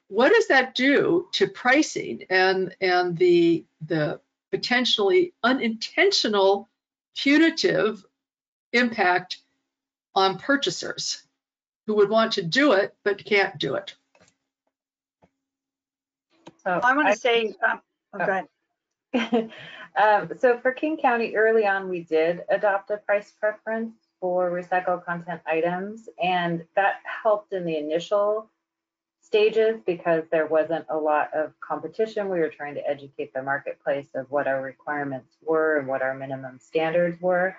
What does that do to pricing and the potentially unintentional punitive impact on purchasers who would want to do it but can't do it? So I want to say, go ahead. So for King County, early on, we did adopt a price preference for recycled content items, and that helped in the initial stages because there wasn't a lot of competition. We were trying to educate the marketplace of what our requirements were and what our minimum standards were.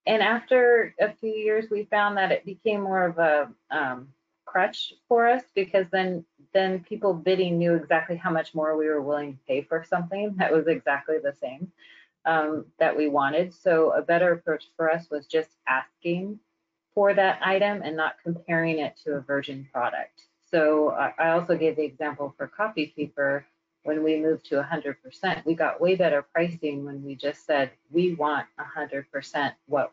And after a few years, we found that it became more of a crutch for us, because then people bidding knew exactly how much more we were willing to pay for something that was exactly the same that we wanted. So a better approach for us was just asking for that item and not comparing it to a virgin product. So I also gave the example for copy paper. When we moved to 100%, we got way better pricing when we just said, we want 100%. What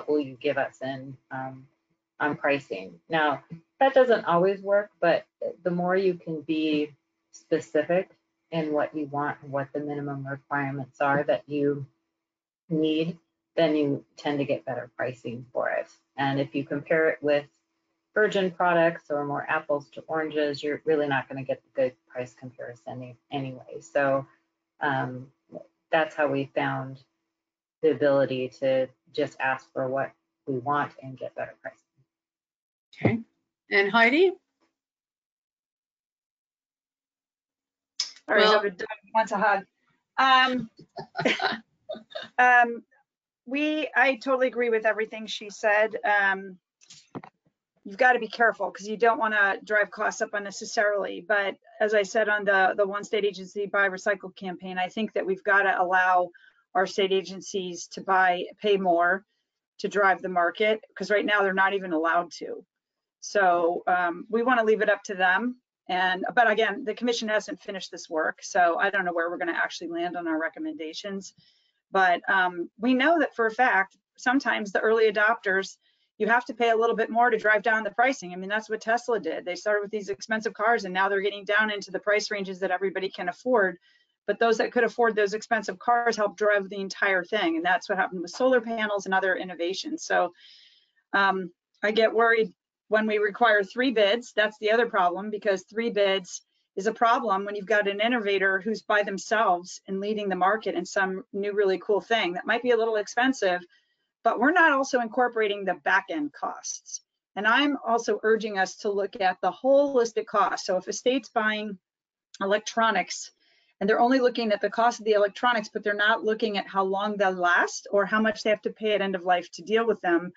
will you give us in on pricing? Now, that doesn't always work, but the more you can be specific in what you want and what the minimum requirements are that you need, then you tend to get better pricing for it. And if you compare it with virgin products or more apples to oranges, you're really not going to get the good price comparison anyway. So that's how we found the ability to just ask for what we want and get better pricing. Okay. And Heidi? All right, well, dog wants a hug. I totally agree with everything she said. You've got to be careful because you don't want to drive costs up unnecessarily. But as I said on the One State Agency Buy Recycle campaign, I think that we've got to allow our state agencies to pay more to drive the market, because right now they're not even allowed to. So we want to leave it up to them. But again, the commission hasn't finished this work, so I don't know where we're going to actually land on our recommendations. But we know that for a fact, sometimes the early adopters, you have to pay a little bit more to drive down the pricing. I mean, that's what Tesla did. They started with these expensive cars, and now they're getting down into the price ranges that everybody can afford. But those that could afford those expensive cars helped drive the entire thing. And that's what happened with solar panels and other innovations. So I get worried when we require 3 bids. That's the other problem, because 3 bids is a problem when you've got an innovator who's by themselves and leading the market in some new really cool thing that might be a little expensive, but we're not also incorporating the back end costs. And I'm also urging us to look at the holistic cost. So if a state's buying electronics and they're only looking at the cost of the electronics, but they're not looking at how long they'll last or how much they have to pay at end of life to deal with them,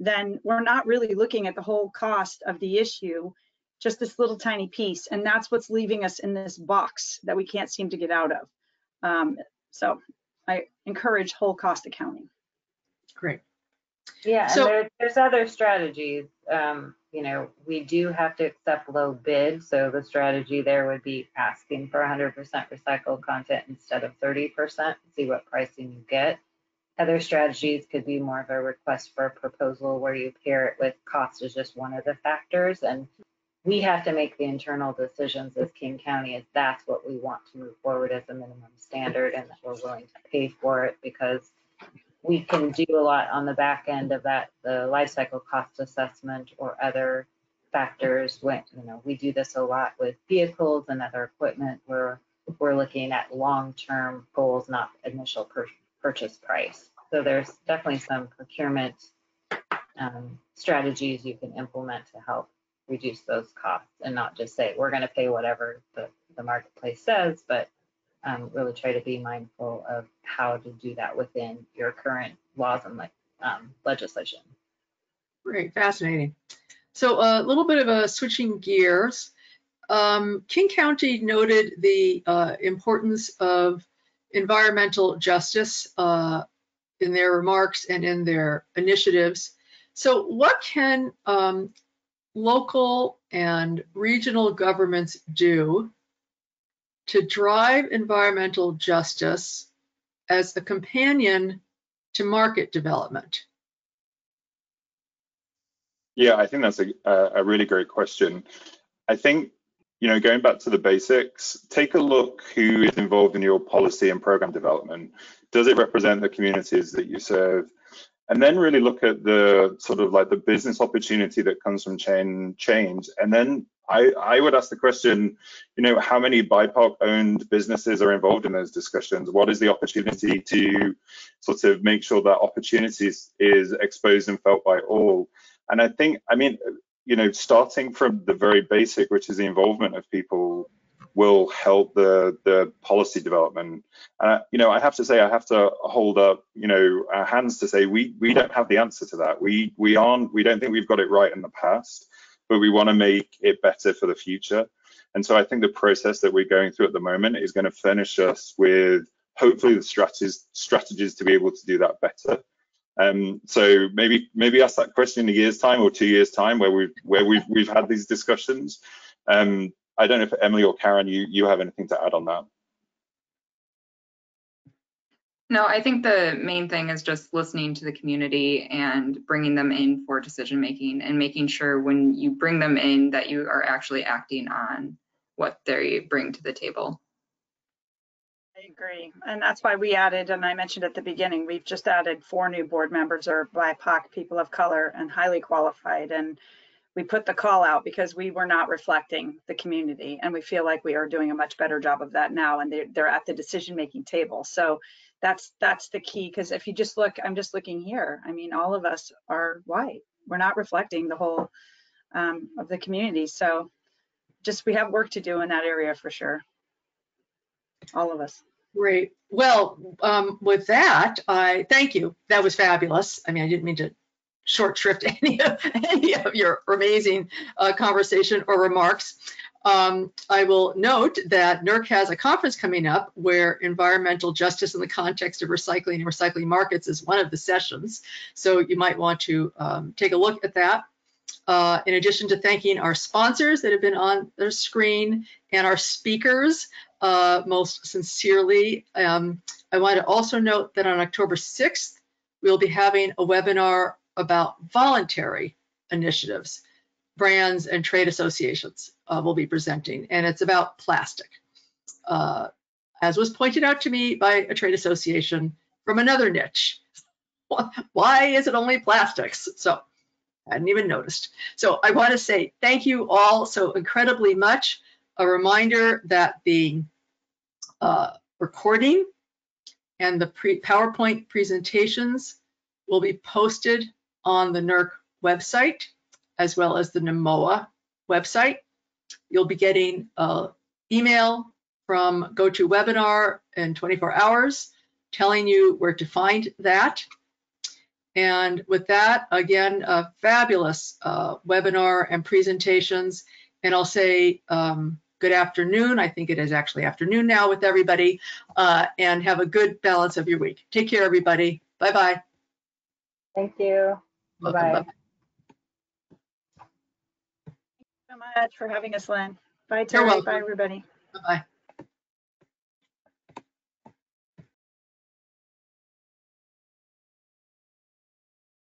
then we're not really looking at the whole cost of the issue, just this little tiny piece. And that's what's leaving us in this box that we can't seem to get out of. So I encourage whole cost accounting. Great. Yeah, So, and there's other strategies. You know, we do have to accept low bid. So the strategy there would be asking for 100% recycled content instead of 30%, see what pricing you get. Other strategies could be more of a request for a proposal where you pair it with cost as just one of the factors. And we have to make the internal decisions as King County if that's what we want to move forward as a minimum standard and that we're willing to pay for it, because we can do a lot on the back end of that, the life cycle cost assessment or other factors. When, you know, we do this a lot with vehicles and other equipment where we're looking at long-term goals, not initial purchase price. So there's definitely some procurement strategies you can implement to help reduce those costs and not just say, we're going to pay whatever the marketplace says, but really try to be mindful of how to do that within your current laws and legislation. Great, fascinating. So a little bit of a switching gears. King County noted the importance of environmental justice in their remarks and in their initiatives. So what can local and regional governments do to drive environmental justice as a companion to market development? Yeah, I think that's a really great question. I think, going back to the basics, take a look who is involved in your policy and program development. Does it represent the communities that you serve? And then really look at the sort of like the business opportunity that comes from change. And then I would ask the question, how many BIPOC-owned businesses are involved in those discussions? What is the opportunity to sort of make sure that opportunity is exposed and felt by all? And I mean, starting from the very basic, which is the involvement of people, will help the policy development. I have to say, I have to hold up, our hands to say we don't have the answer to that. We don't think we've got it right in the past, but we want to make it better for the future. And so I think the process that we're going through at the moment is going to furnish us with hopefully the strategies to be able to do that better. So maybe ask that question in a year's time or 2 years' time, where we've had these discussions. I don't know if Emily or Karen, you have anything to add on that. No, I think the main thing is just listening to the community and bringing them in for decision making, and making sure when you bring them in that you are actually acting on what they bring to the table. I agree. And that's why we added, and I mentioned at the beginning, we've just added 4 new board members are BIPOC, people of color, and highly qualified. And we put the call out because we were not reflecting the community, and we feel like we are doing a much better job of that now, and they're at the decision-making table. So that's the key, because if you just look, I'm just looking here, I mean, all of us are white. We're not reflecting the whole of the community. So just, we have work to do in that area for sure. All of us. Great. Well, with that, I thank you. That was fabulous. I mean, I didn't mean to short shrift any of your amazing conversation or remarks. I will note that NERC has a conference coming up where environmental justice in the context of recycling and recycling markets is one of the sessions. So you might want to take a look at that. In addition to thanking our sponsors that have been on their screen and our speakers most sincerely, I want to also note that on October 6th, we'll be having a webinar about voluntary initiatives. Brands and trade associations will be presenting, and it's about plastic. As was pointed out to me by a trade association from another niche. Why is it only plastics? So I hadn't even noticed. So I want to say thank you all so incredibly much. A reminder that the recording and the PowerPoint presentations will be posted on the NERC website, as well as the NEWMOA website. You'll be getting an email from GoToWebinar in 24 hours telling you where to find that. And with that, again, a fabulous webinar and presentations. And I'll say good afternoon. I think it is actually afternoon now with everybody. And have a good balance of your week. Take care, everybody. Bye-bye. Thank you. Bye-bye. So much for having us, Lynn. Bye, Terry. Bye, everybody. Bye-bye.